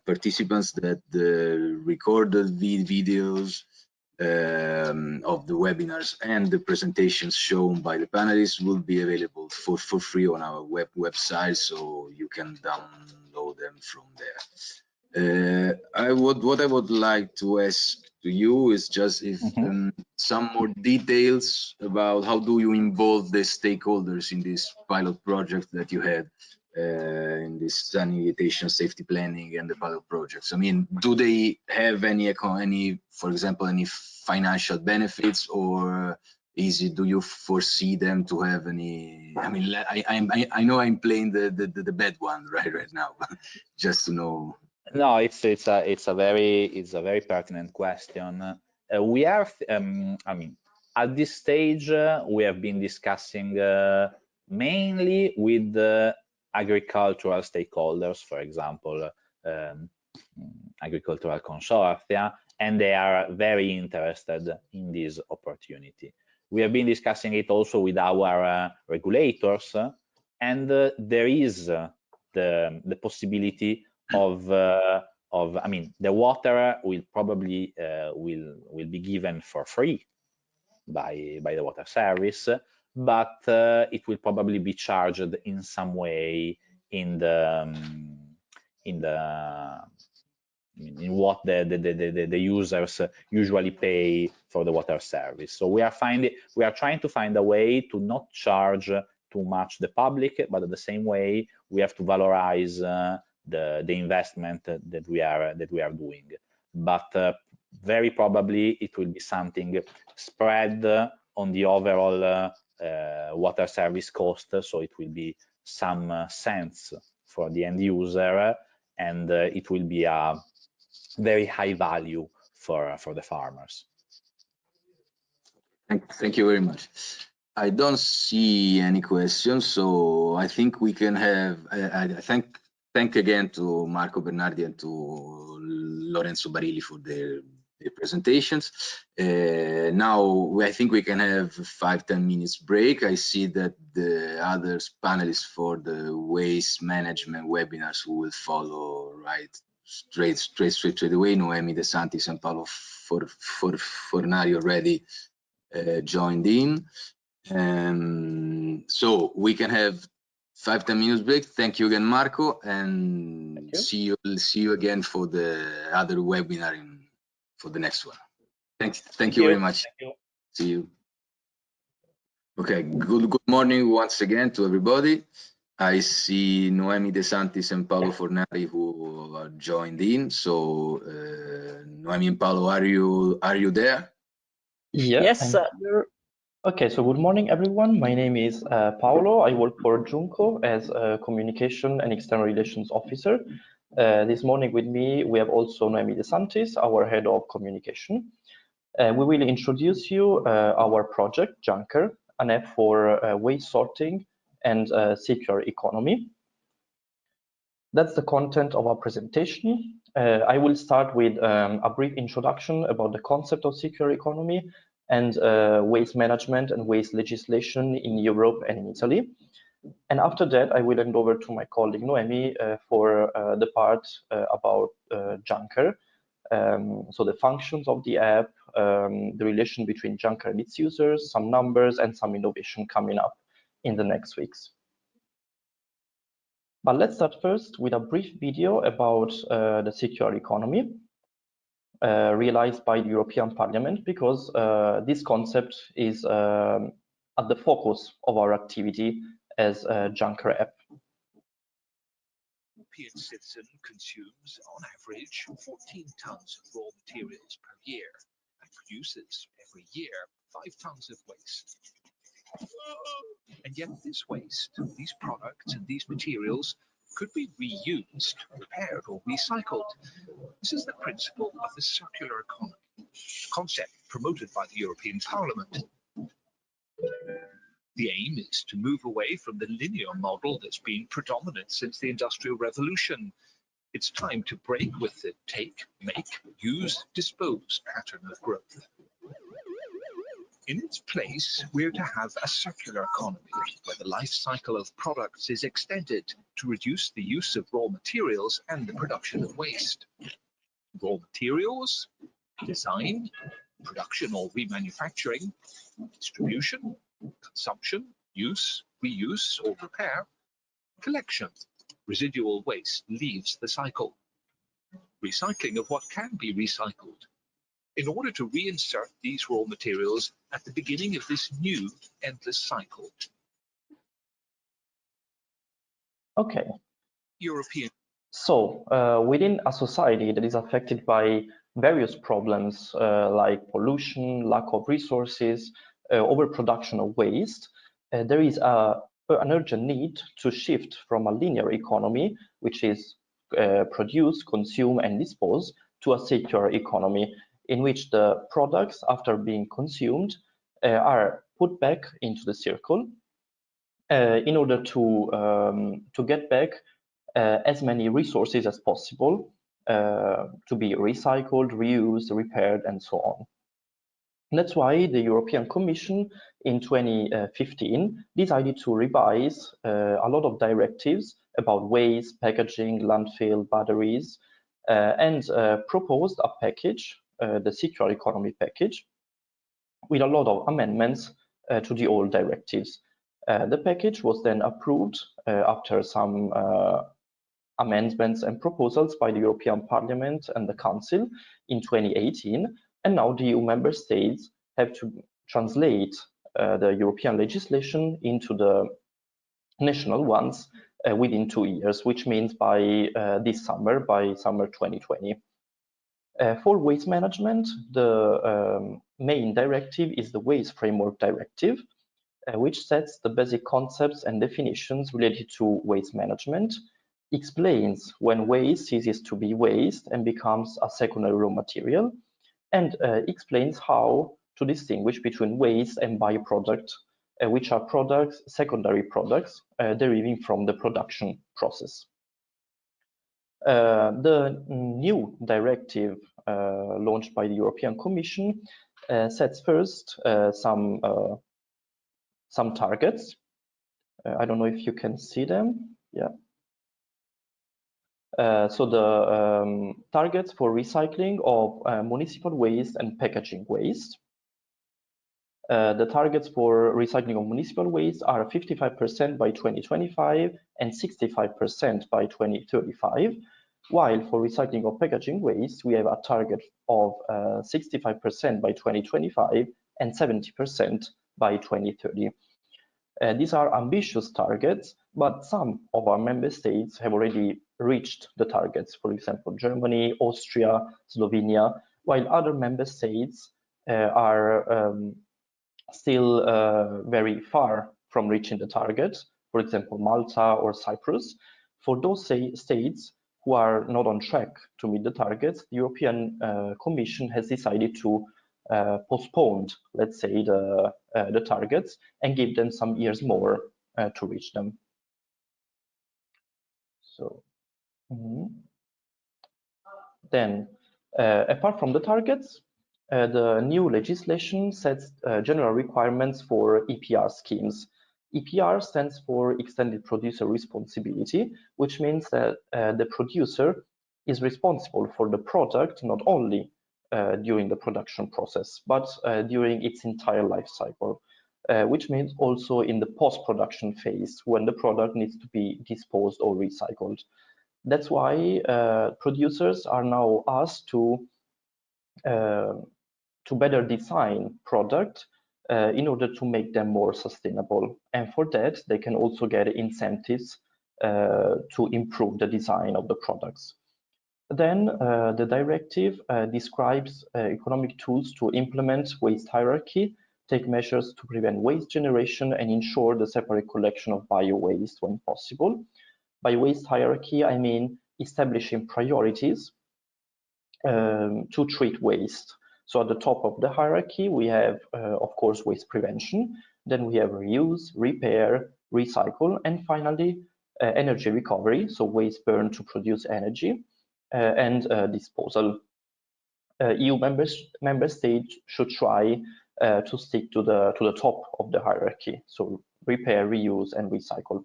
participants that the recorded videos of the webinars and the presentations shown by the panelists will be available for free on our website, so you can download them from there. What I would like to ask to you is just if some more details about how do you involve the stakeholders in this pilot project that you had in this sanitation safety planning and the pilot projects. I mean, do they have any, for example, any financial benefits, or do you foresee them to have any? I mean, I know I'm playing the bad one right now, just to know. No, it's a very pertinent question. We are, I mean, at this stage we have been discussing mainly with the agricultural stakeholders, for example, agricultural consortia, and they are very interested in this opportunity. We have been discussing it also with our regulators, and there is the possibility of I mean, the water will probably will be given for free by the water service, but it will probably be charged in some way in what the users usually pay for the water service. So we are trying to find a way to not charge too much the public, but at the same way we have to valorize the investment that we are doing. But very probably it will be something spread on the overall water service cost, so it will be some cents for the end user, and it will be a very high value for the farmers. Thank you very much. I don't see any questions, so I think we can have. I thank again to Marco Bernardi and to Lorenzo Barilli for their presentations. Now I think we can have 5-10 minutes break. I see that the other panelists for the waste management webinars who will follow straight away. Noemi De Santis and Paolo Fornari already joined in. So we can have 5-10 minutes break. Thank you again, Marco, and see you again for the other webinar for the next one. Thank you very much. Thank you. See you. Okay, good morning once again to everybody. I see Noemi De Santis and Paolo Fornari who are joined in. So Noemi and Paolo, are you there? Yeah, yes. Okay, so good morning, everyone. My name is Paolo. I work for Junco as a Communication and External Relations Officer. This morning with me, we have also Noemi De Santis, our Head of Communication. We will introduce you our project, Junker, an app for waste sorting and circular economy. That's the content of our presentation. I will start with a brief introduction about the concept of circular economy and waste management and waste legislation in Europe and in Italy. And after that, I will hand over to my colleague Noemi for the part about Junker. So the functions of the app, the relation between Junker and its users, some numbers, and some innovation coming up in the next weeks. But let's start first with a brief video about the circular economy realized by the European Parliament, because this concept is at the focus of our activity as JunkerApp. European citizen consumes, on average, 14 tons of raw materials per year and produces every year 5 tons of waste. And yet this waste, these products and these materials could be reused, repaired or recycled. This is the principle of the circular economy, a concept promoted by the European Parliament. The aim is to move away from the linear model that's been predominant since the Industrial Revolution. It's time to break with the take, make, use, dispose pattern of growth. In its place, we're to have a circular economy where the life cycle of products is extended to reduce the use of raw materials and the production of waste. Raw materials, design, production or remanufacturing, distribution, consumption, use, reuse or repair, collection. Residual waste leaves the cycle. Recycling of what can be recycled. In order to reinsert these raw materials at the beginning of this new endless cycle. Okay. European. So within a society that is affected by various problems like pollution, lack of resources, overproduction of waste, there is an urgent need to shift from a linear economy, which is produce, consume, and dispose, to a circular economy in which the products, after being consumed, are put back into the circle in order to get back as many resources as possible to be recycled, reused, repaired, and so on. And that's why the European Commission in 2015 decided to revise a lot of directives about waste, packaging, landfill, batteries, and proposed a package, the circular economy package, with a lot of amendments to the old directives. The package was then approved after some amendments and proposals by the European Parliament and the Council in 2018, and now the EU member states have to translate the European legislation into the national ones within 2 years, which means by this summer, by summer 2020. For waste management, the main directive is the Waste Framework Directive, which sets the basic concepts and definitions related to waste management, explains when waste ceases to be waste and becomes a secondary raw material, and explains how to distinguish between waste and byproduct, which are products, secondary products, deriving from the production process. The new directive launched by the European Commission sets first some targets. I don't know if you can see them. Yeah. So the targets for recycling of municipal waste and packaging waste. The targets for recycling of municipal waste are 55% by 2025 and 65% by 2035, while for recycling of packaging waste, we have a target of 65% by 2025 and 70% by 2030. These are ambitious targets, but some of our member states have already reached the targets. For example, Germany, Austria, Slovenia, while other member states are still very far from reaching the target. For example, Malta or Cyprus. For those states who are not on track to meet the targets, the European Commission has decided to postpone, let's say, the targets and give them some years more to reach them. So then, apart from the targets, the new legislation sets general requirements for EPR schemes. EPR stands for Extended Producer Responsibility, which means that the producer is responsible for the product not only during the production process, but during its entire life cycle, which means also in the post-production phase when the product needs to be disposed or recycled. That's why producers are now asked to better design product in order to make them more sustainable. And for that, they can also get incentives to improve the design of the products. Then the directive describes economic tools to implement waste hierarchy, take measures to prevent waste generation, and ensure the separate collection of bio-waste when possible. By waste hierarchy, I mean establishing priorities to treat waste. So at the top of the hierarchy, we have, of course, waste prevention. Then we have reuse, repair, recycle, and finally, energy recovery, so waste burned to produce energy, and disposal. EU member states should try to stick to the top of the hierarchy, so repair, reuse, and recycle.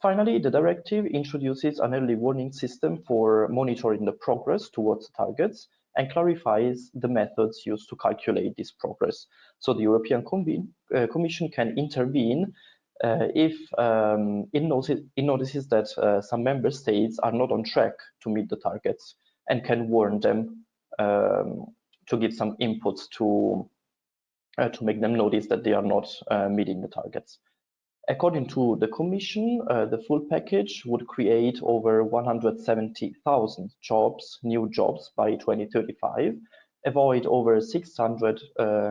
Finally, the directive introduces an early warning system for monitoring the progress towards targets and clarifies the methods used to calculate this progress. So the European Commission can intervene if it notices that some member states are not on track to meet the targets, and can warn them to give some inputs to make them notice that they are not meeting the targets. According to the Commission, the full package would create over 170,000 jobs, new jobs by 2035, avoid over 600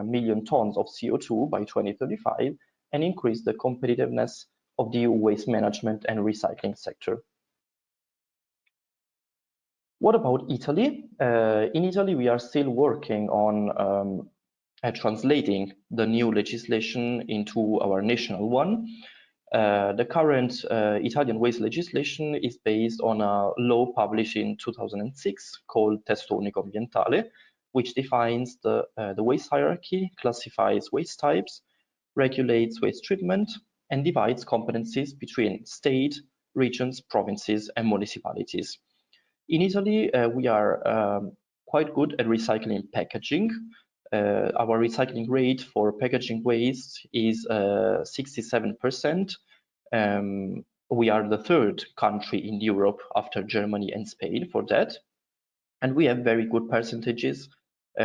million tons of CO2 by 2035, and increase the competitiveness of the EU waste management and recycling sector. What about Italy? In Italy, we are still working on translating the new legislation into our national one. The current Italian waste legislation is based on a law published in 2006 called Testo Unico Ambientale, which defines the waste hierarchy, classifies waste types, regulates waste treatment, and divides competencies between state, regions, provinces, and municipalities. In Italy, we are quite good at recycling packaging. Our recycling rate for packaging waste is 67%. We are the third country in Europe after Germany and Spain for that. And we have very good percentages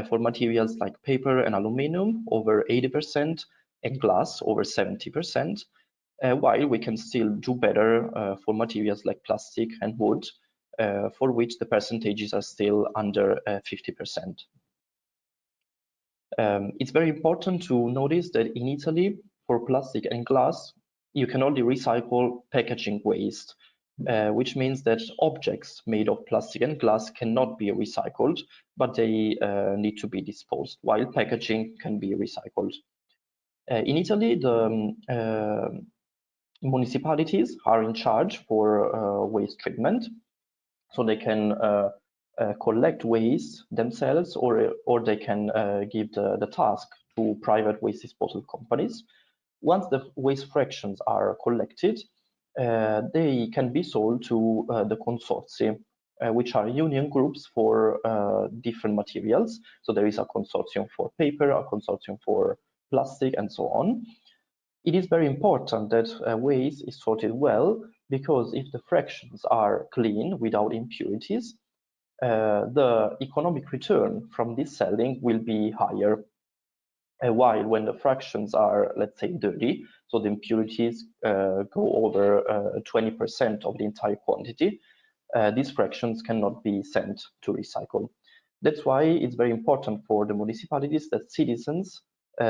for materials like paper and aluminum, over 80%, and glass, over 70%, while we can still do better for materials like plastic and wood, for which the percentages are still under 50%. It's very important to notice that in Italy, for plastic and glass, you can only recycle packaging waste, which means that objects made of plastic and glass cannot be recycled, but they need to be disposed, while packaging can be recycled. In Italy, the municipalities are in charge for waste treatment, so they can collect waste themselves, or they can give the task to private waste disposal companies. Once the waste fractions are collected, they can be sold to the consortium, which are union groups for different materials. So there is a consortium for paper, a consortium for plastic, and so on. It is very important that waste is sorted well, because if the fractions are clean without impurities, the economic return from this selling will be higher. While when the fractions are, let's say, dirty, so the impurities go over 20% of the entire quantity, these fractions cannot be sent to recycle. That's why it's very important for the municipalities that citizens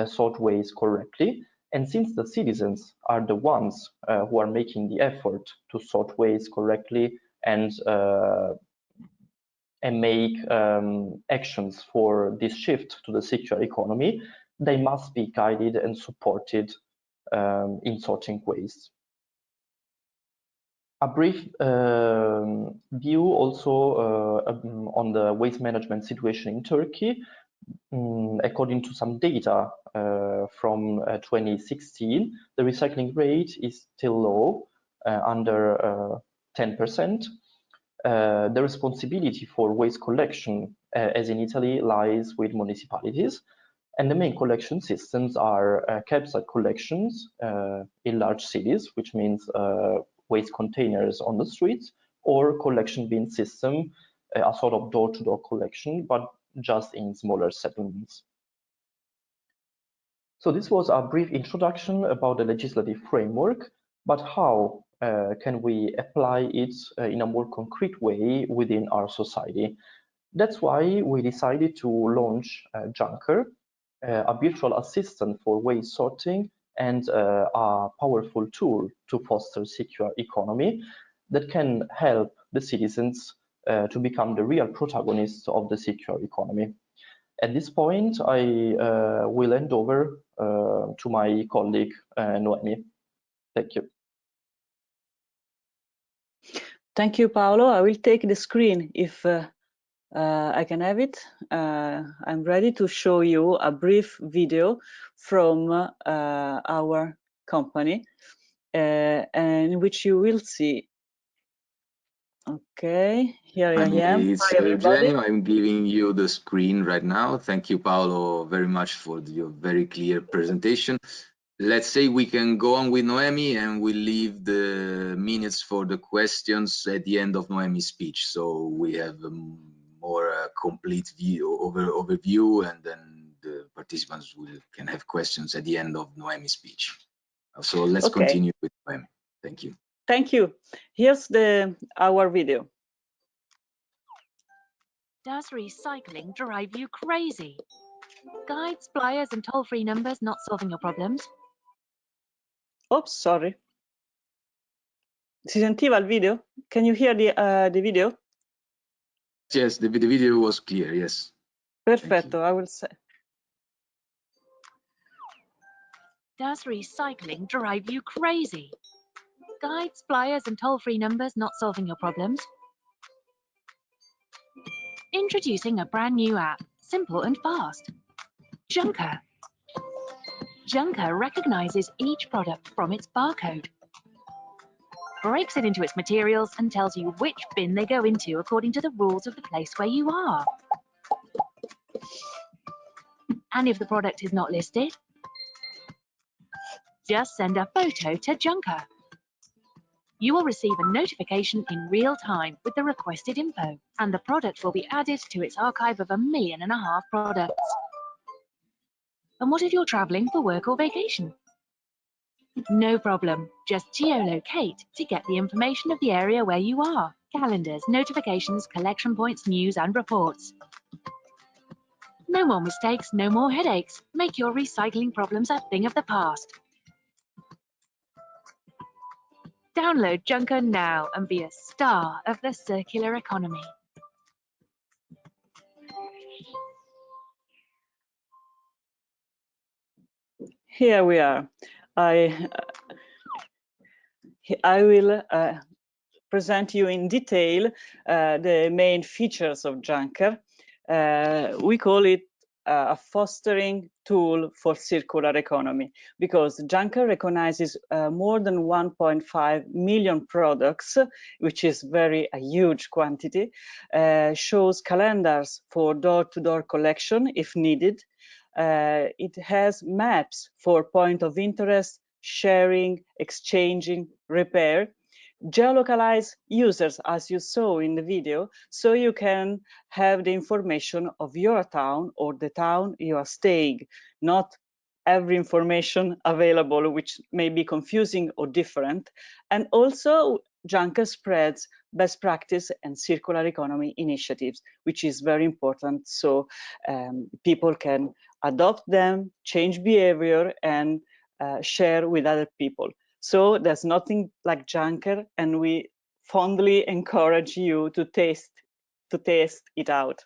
sort waste correctly. And since the citizens are the ones who are making the effort to sort waste correctly and make actions for this shift to the circular economy, they must be guided and supported in sorting waste. A brief view also on the waste management situation in Turkey. According to some data from 2016, the recycling rate is still low, under 10%. The responsibility for waste collection, as in Italy, lies with municipalities, and the main collection systems are campsite collections in large cities, which means waste containers on the streets, or collection bin system, a sort of door-to-door collection, but just in smaller settlements. So this was a brief introduction about the legislative framework, but how can we apply it in a more concrete way within our society? That's why we decided to launch Junker, a virtual assistant for waste sorting and a powerful tool to foster circular economy that can help the citizens to become the real protagonists of the circular economy. At this point, I will hand over to my colleague, Noemi. Thank you. Thank you, Paolo. I will take the screen if I can have it. I'm ready to show you a brief video from our company, and in which you will see. Okay, here I am. It's Eugenio. I'm giving you the screen right now. Thank you, Paolo, very much for your very clear presentation. Let's say we can go on with Noemi, and we leave the minutes for the questions at the end of Noemi's speech. So we have a more complete overview, and then the participants can have questions at the end of Noemi's speech. So let's continue with Noemi. Thank you. Thank you. Here's our video. Does recycling drive you crazy? Guides, flyers, and toll-free numbers not solving your problems? Oops, sorry. Si sentiva il video? Can you hear the video? Yes, the video was clear, yes. Perfetto, I will say. Does recycling drive you crazy? Guides, flyers, and toll-free numbers not solving your problems? Introducing a brand new app, simple and fast. Junker. Junker recognizes each product from its barcode, breaks it into its materials, and tells you which bin they go into according to the rules of the place where you are. And if the product is not listed, just send a photo to Junker. You will receive a notification in real time with the requested info, and the product will be added to its archive of 1.5 million products. And what if you're traveling for work or vacation? No problem. Just geolocate to get the information of the area where you are. Calendars, notifications, collection points, news, and reports. No more mistakes, no more headaches. Make your recycling problems a thing of the past. Download Junker now and be a star of the circular economy. Here we are. I will present you in detail the main features of Junker. We call it a fostering tool for circular economy, because Junker recognizes more than 1.5 million products, which is a huge quantity, shows calendars for door-to-door collection if needed. It has maps for point of interest, sharing, exchanging, repair, geolocalize users, as you saw in the video, so you can have the information of your town or the town you are staying, not every information available, which may be confusing or different. And also Junker spreads best practice and circular economy initiatives, which is very important, so people can adopt them, change behavior, and share with other people. So there's nothing like Junker, and we fondly encourage you to test it out.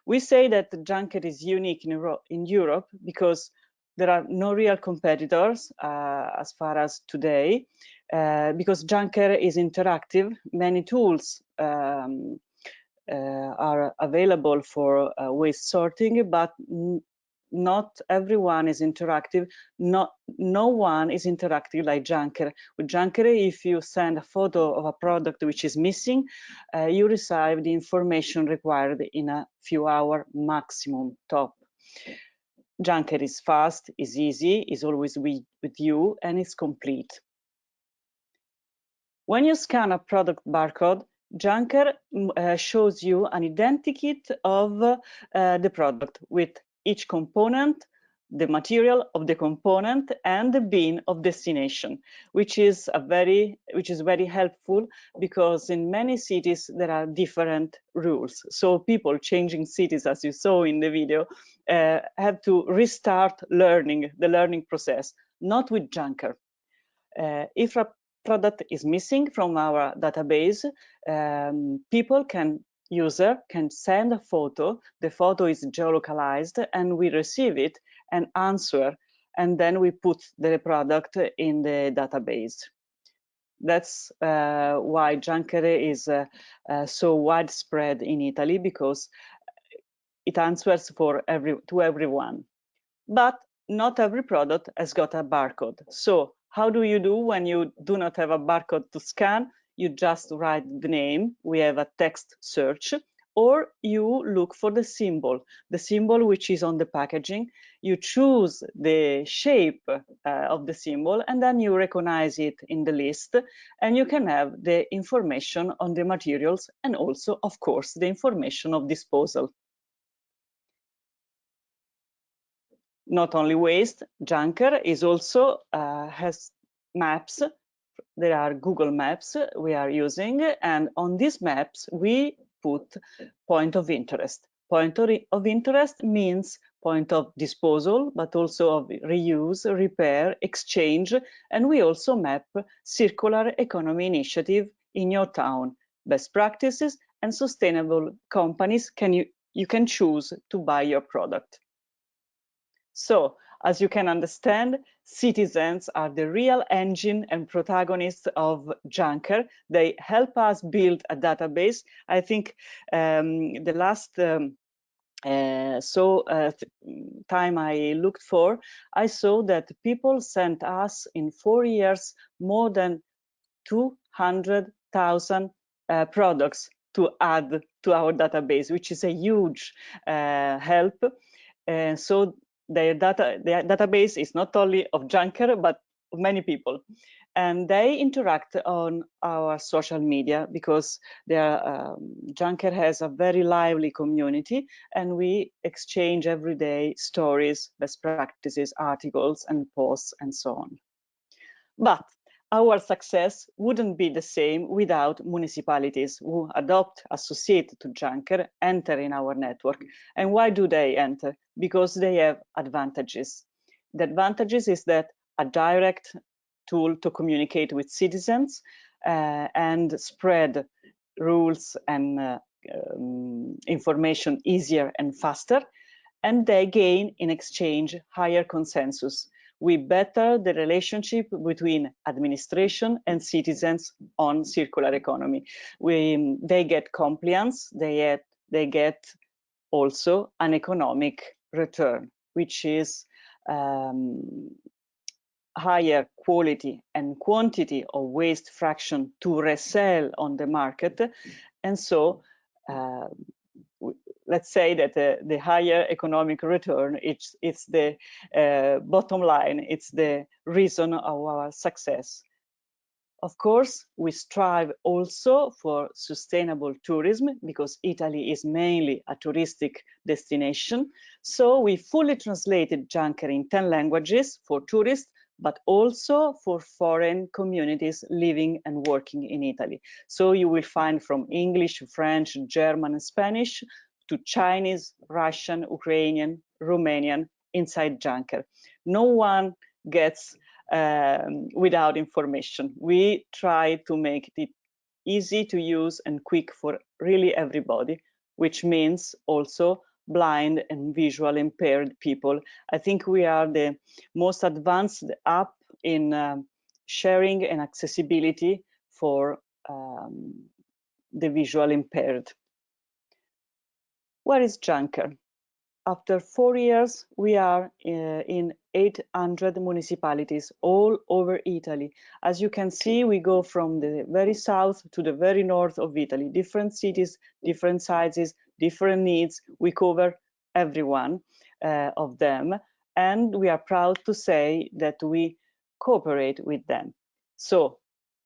We say that Junker is unique in Europe because there are no real competitors as far as today, because Junker is interactive. Many tools are available for waste sorting, but not everyone is interactive. No one is interactive like Junker. With Junker, if you send a photo of a product which is missing, you receive the information required in a few hours maximum top. Junker is fast, is easy, is always with you, and is complete. When you scan a product barcode, Junker shows you an identikit of the product with each component, the material of the component, and the bin of destination, which is very helpful, because in many cities there are different rules. So people changing cities, as you saw in the video, have to restart the learning process. Not with Junker. If a product is missing from our database, user can send a photo, the photo is geolocalized, and we receive it and answer, and then we put the product in the database. That's why Junker is so widespread in Italy, because it answers to everyone. But not every product has got a barcode. So how do you do when you do not have a barcode to scan? You just write the name. We have a text search, or you look for the symbol which is on the packaging. You choose the shape of the symbol, and then you recognize it in the list, and you can have the information on the materials, and also, of course, the information of disposal. Not only waste, Junker is also has maps. There are Google Maps we are using, and on these maps we put point of interest. Point of interest means point of disposal, but also of reuse, repair, exchange, and we also map circular economy initiative in your town, best practices, and sustainable companies you can choose to buy your product. So, as you can understand, citizens are the real engine and protagonists of Junker. They help us build a database. I think the last time I looked for, I saw that people sent us in 4 years more than 200,000 products to add to our database, which is a huge help. So their database is not only of Junker, but of many people. And they interact on our social media, because Junker has a very lively community, and we exchange every day stories, best practices, articles, and posts, and so on. But our success wouldn't be the same without municipalities who adopt, associate to Junker, enter in our network. And why do they enter? Because they have advantages. The advantages is that a direct tool to communicate with citizens and spread rules and information easier and faster, and they gain in exchange higher consensus. We better the relationship between administration and citizens on circular economy. They get compliance, they get also an economic return, which is higher quality and quantity of waste fraction to resell on the market. And so let's say that the higher economic return, it's the bottom line, it's the reason of our success. Of course, we strive also for sustainable tourism, because Italy is mainly a touristic destination. So we fully translated Junker in 10 languages for tourists, but also for foreign communities living and working in Italy. So you will find from English, French, German, and Spanish to Chinese, Russian, Ukrainian, Romanian inside Junker. No one gets without information. We try to make it easy to use and quick for really everybody, which means also blind and visual impaired people. I think we are the most advanced app in sharing and accessibility for the visual impaired. Where is Junker? After 4 years, we are in 800 municipalities all over Italy. As you can see, we go from the very south to the very north of Italy, different cities, different sizes, different needs. We cover every one of them, and we are proud to say that we cooperate with them. So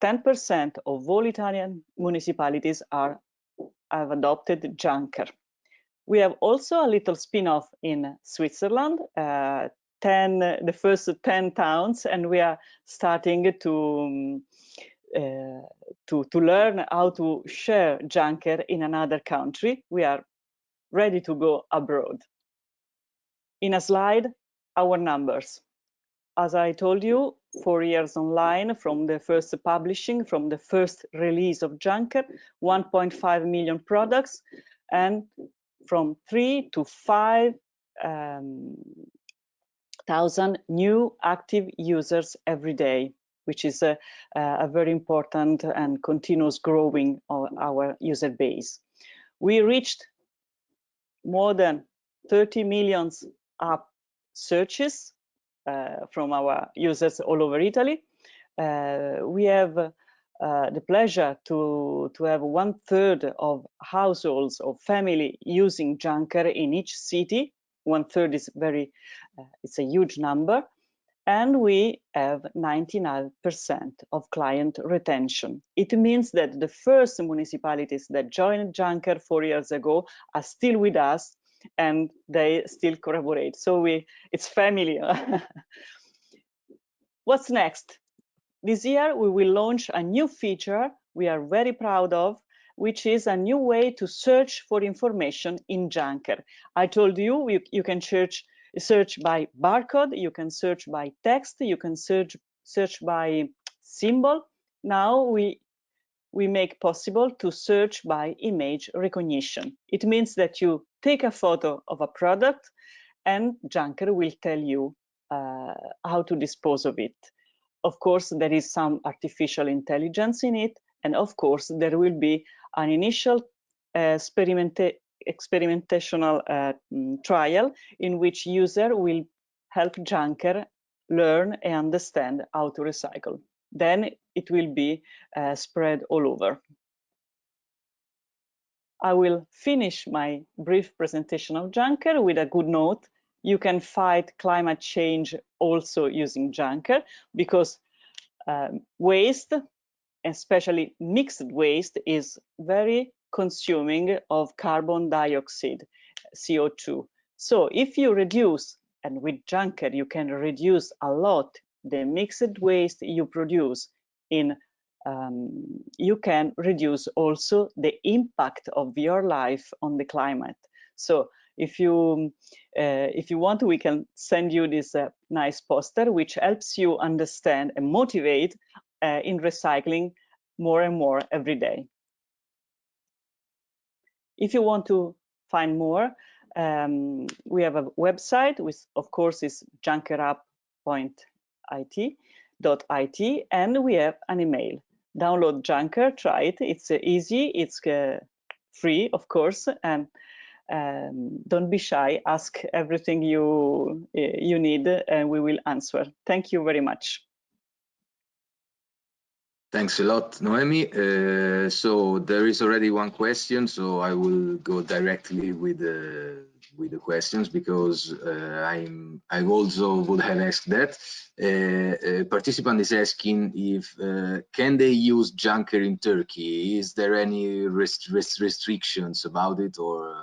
10% of all Italian municipalities have adopted Junker. We have also a little spin-off in Switzerland, the first 10 towns, and we are starting to learn how to share Junker in another country. We are ready to go abroad. In a slide, our numbers. As I told you, 4 years online from the first publishing, from the first release of Junker, 1.5 million products, and from 3 to 5 thousand new active users every day. which is a very important and continuous growing of our user base. We reached more than 30 million app searches from our users all over Italy. We have the pleasure to have 1/3 of households or family using Junker in each city. 1/3 is it's a huge number. And we have 99% of client retention. It means that the first municipalities that joined Junker 4 years ago are still with us and they still collaborate. So it's family. What's next? This year, we will launch a new feature we are very proud of, which is a new way to search for information in Junker. I told you, you can search by barcode, you can search by text, you can search by symbol. Now we make possible to search by image recognition. It means that you take a photo of a product and Junker will tell you how to dispose of it. Of course, there is some artificial intelligence in it, and of course, there will be an initial experimentational trial in which user will help Junker learn and understand how to recycle. Then it will be spread all over. I will finish my brief presentation of Junker with a good note. You can fight climate change also using Junker, because waste, especially mixed waste, is very consuming of carbon dioxide, CO2. So if you reduce, and with Junker you can reduce a lot the mixed waste you produce in, you can reduce also the impact of your life on the climate. So if you want, we can send you this nice poster, which helps you understand and motivate in recycling more and more every day. If you want to find more, we have a website, which of course is junkerapp.it, and we have an email. Download Junker, try it. It's easy, it's free, of course, and don't be shy. Ask everything you need, and we will answer. Thank you very much. Thanks a lot, Noemi. So there is already one question, so I will go directly with the questions, because I also would have asked that. A participant is asking if can they use Junker in Turkey? Is there any restrictions about it, or?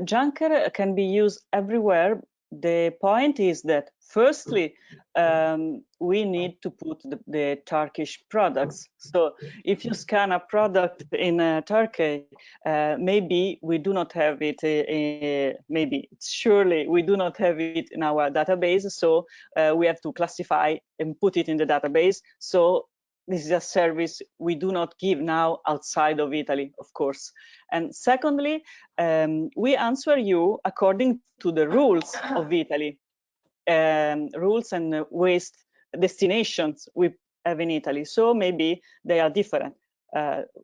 Junker can be used everywhere. The point is that firstly, we need to put the Turkish products. So if you scan a product in Turkey, maybe we do not have it, surely we do not have it in our database. So we have to classify and put it in the database. So this is a service we do not give now outside of Italy, of course. And secondly, we answer you according to the rules of Italy, rules and waste destinations we have in Italy. So maybe they are different.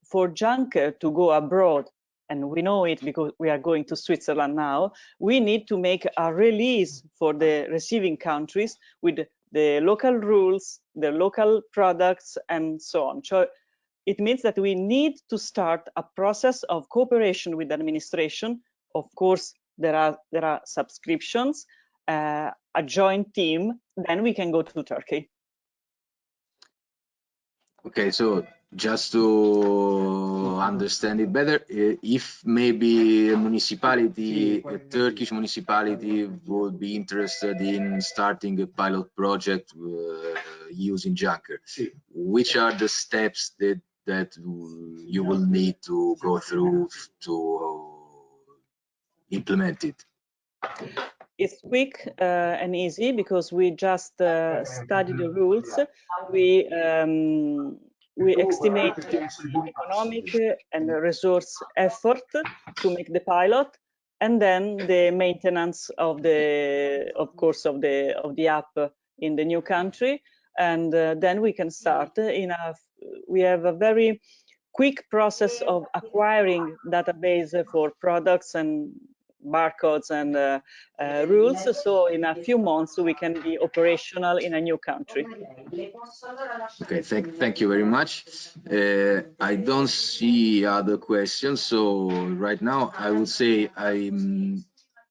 For Junker to go abroad, and we know it because we are going to Switzerland now, we need to make a release for the receiving countries with the local rules, the local products, and so on. So it means that we need to start a process of cooperation with the administration. Of course, there are subscriptions, a joint team, then we can go to Turkey. Okay, so just to understand it better, if maybe a municipality, a Turkish municipality, would be interested in starting a pilot project using Junker, which are the steps that you will need to go through to implement it? It's quick and easy because we just study the rules. We estimate the economic and the resource effort to make the pilot, and then the maintenance of the, of course, of the app in the new country, and then we can start. We have a very quick process of acquiring database for products and barcodes and rules. So in a few months, we can be operational in a new country. Okay, thank you very much. I don't see other questions. So right now, I would say I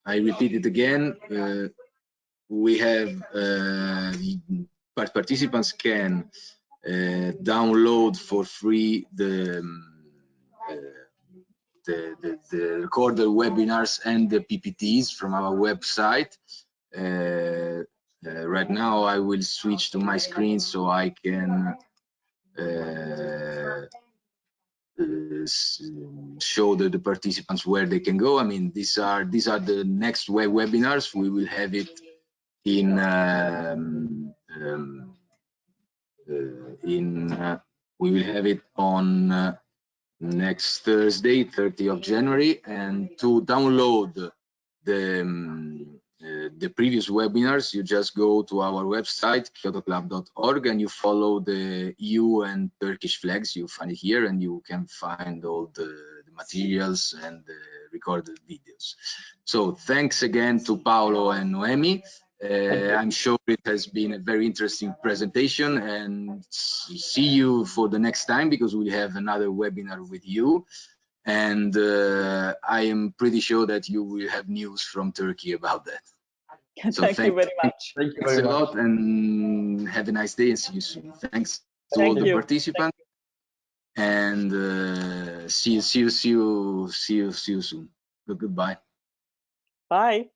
repeat it again. We have participants can download for free the recorded webinars and the PPTs from our website. Right now, I will switch to my screen so I can show the participants where they can go. I mean, these are the next webinars. We will have it in we will have it on next Thursday, 30th of January, and to download the previous webinars, you just go to our website, kyotoclub.org, and you follow the EU and Turkish flags. You find it here, and you can find all the materials and the recorded videos. So thanks again to Paolo and Noemi. I'm sure it has been a very interesting presentation, and see you for the next time, because we'll have another webinar with you. And I am pretty sure that you will have news from Turkey about that. So Thank you very much. Thank you Thanks very a much. lot, and have a nice day, and see you soon. Thanks to all the participants, and see you soon. Goodbye. Bye.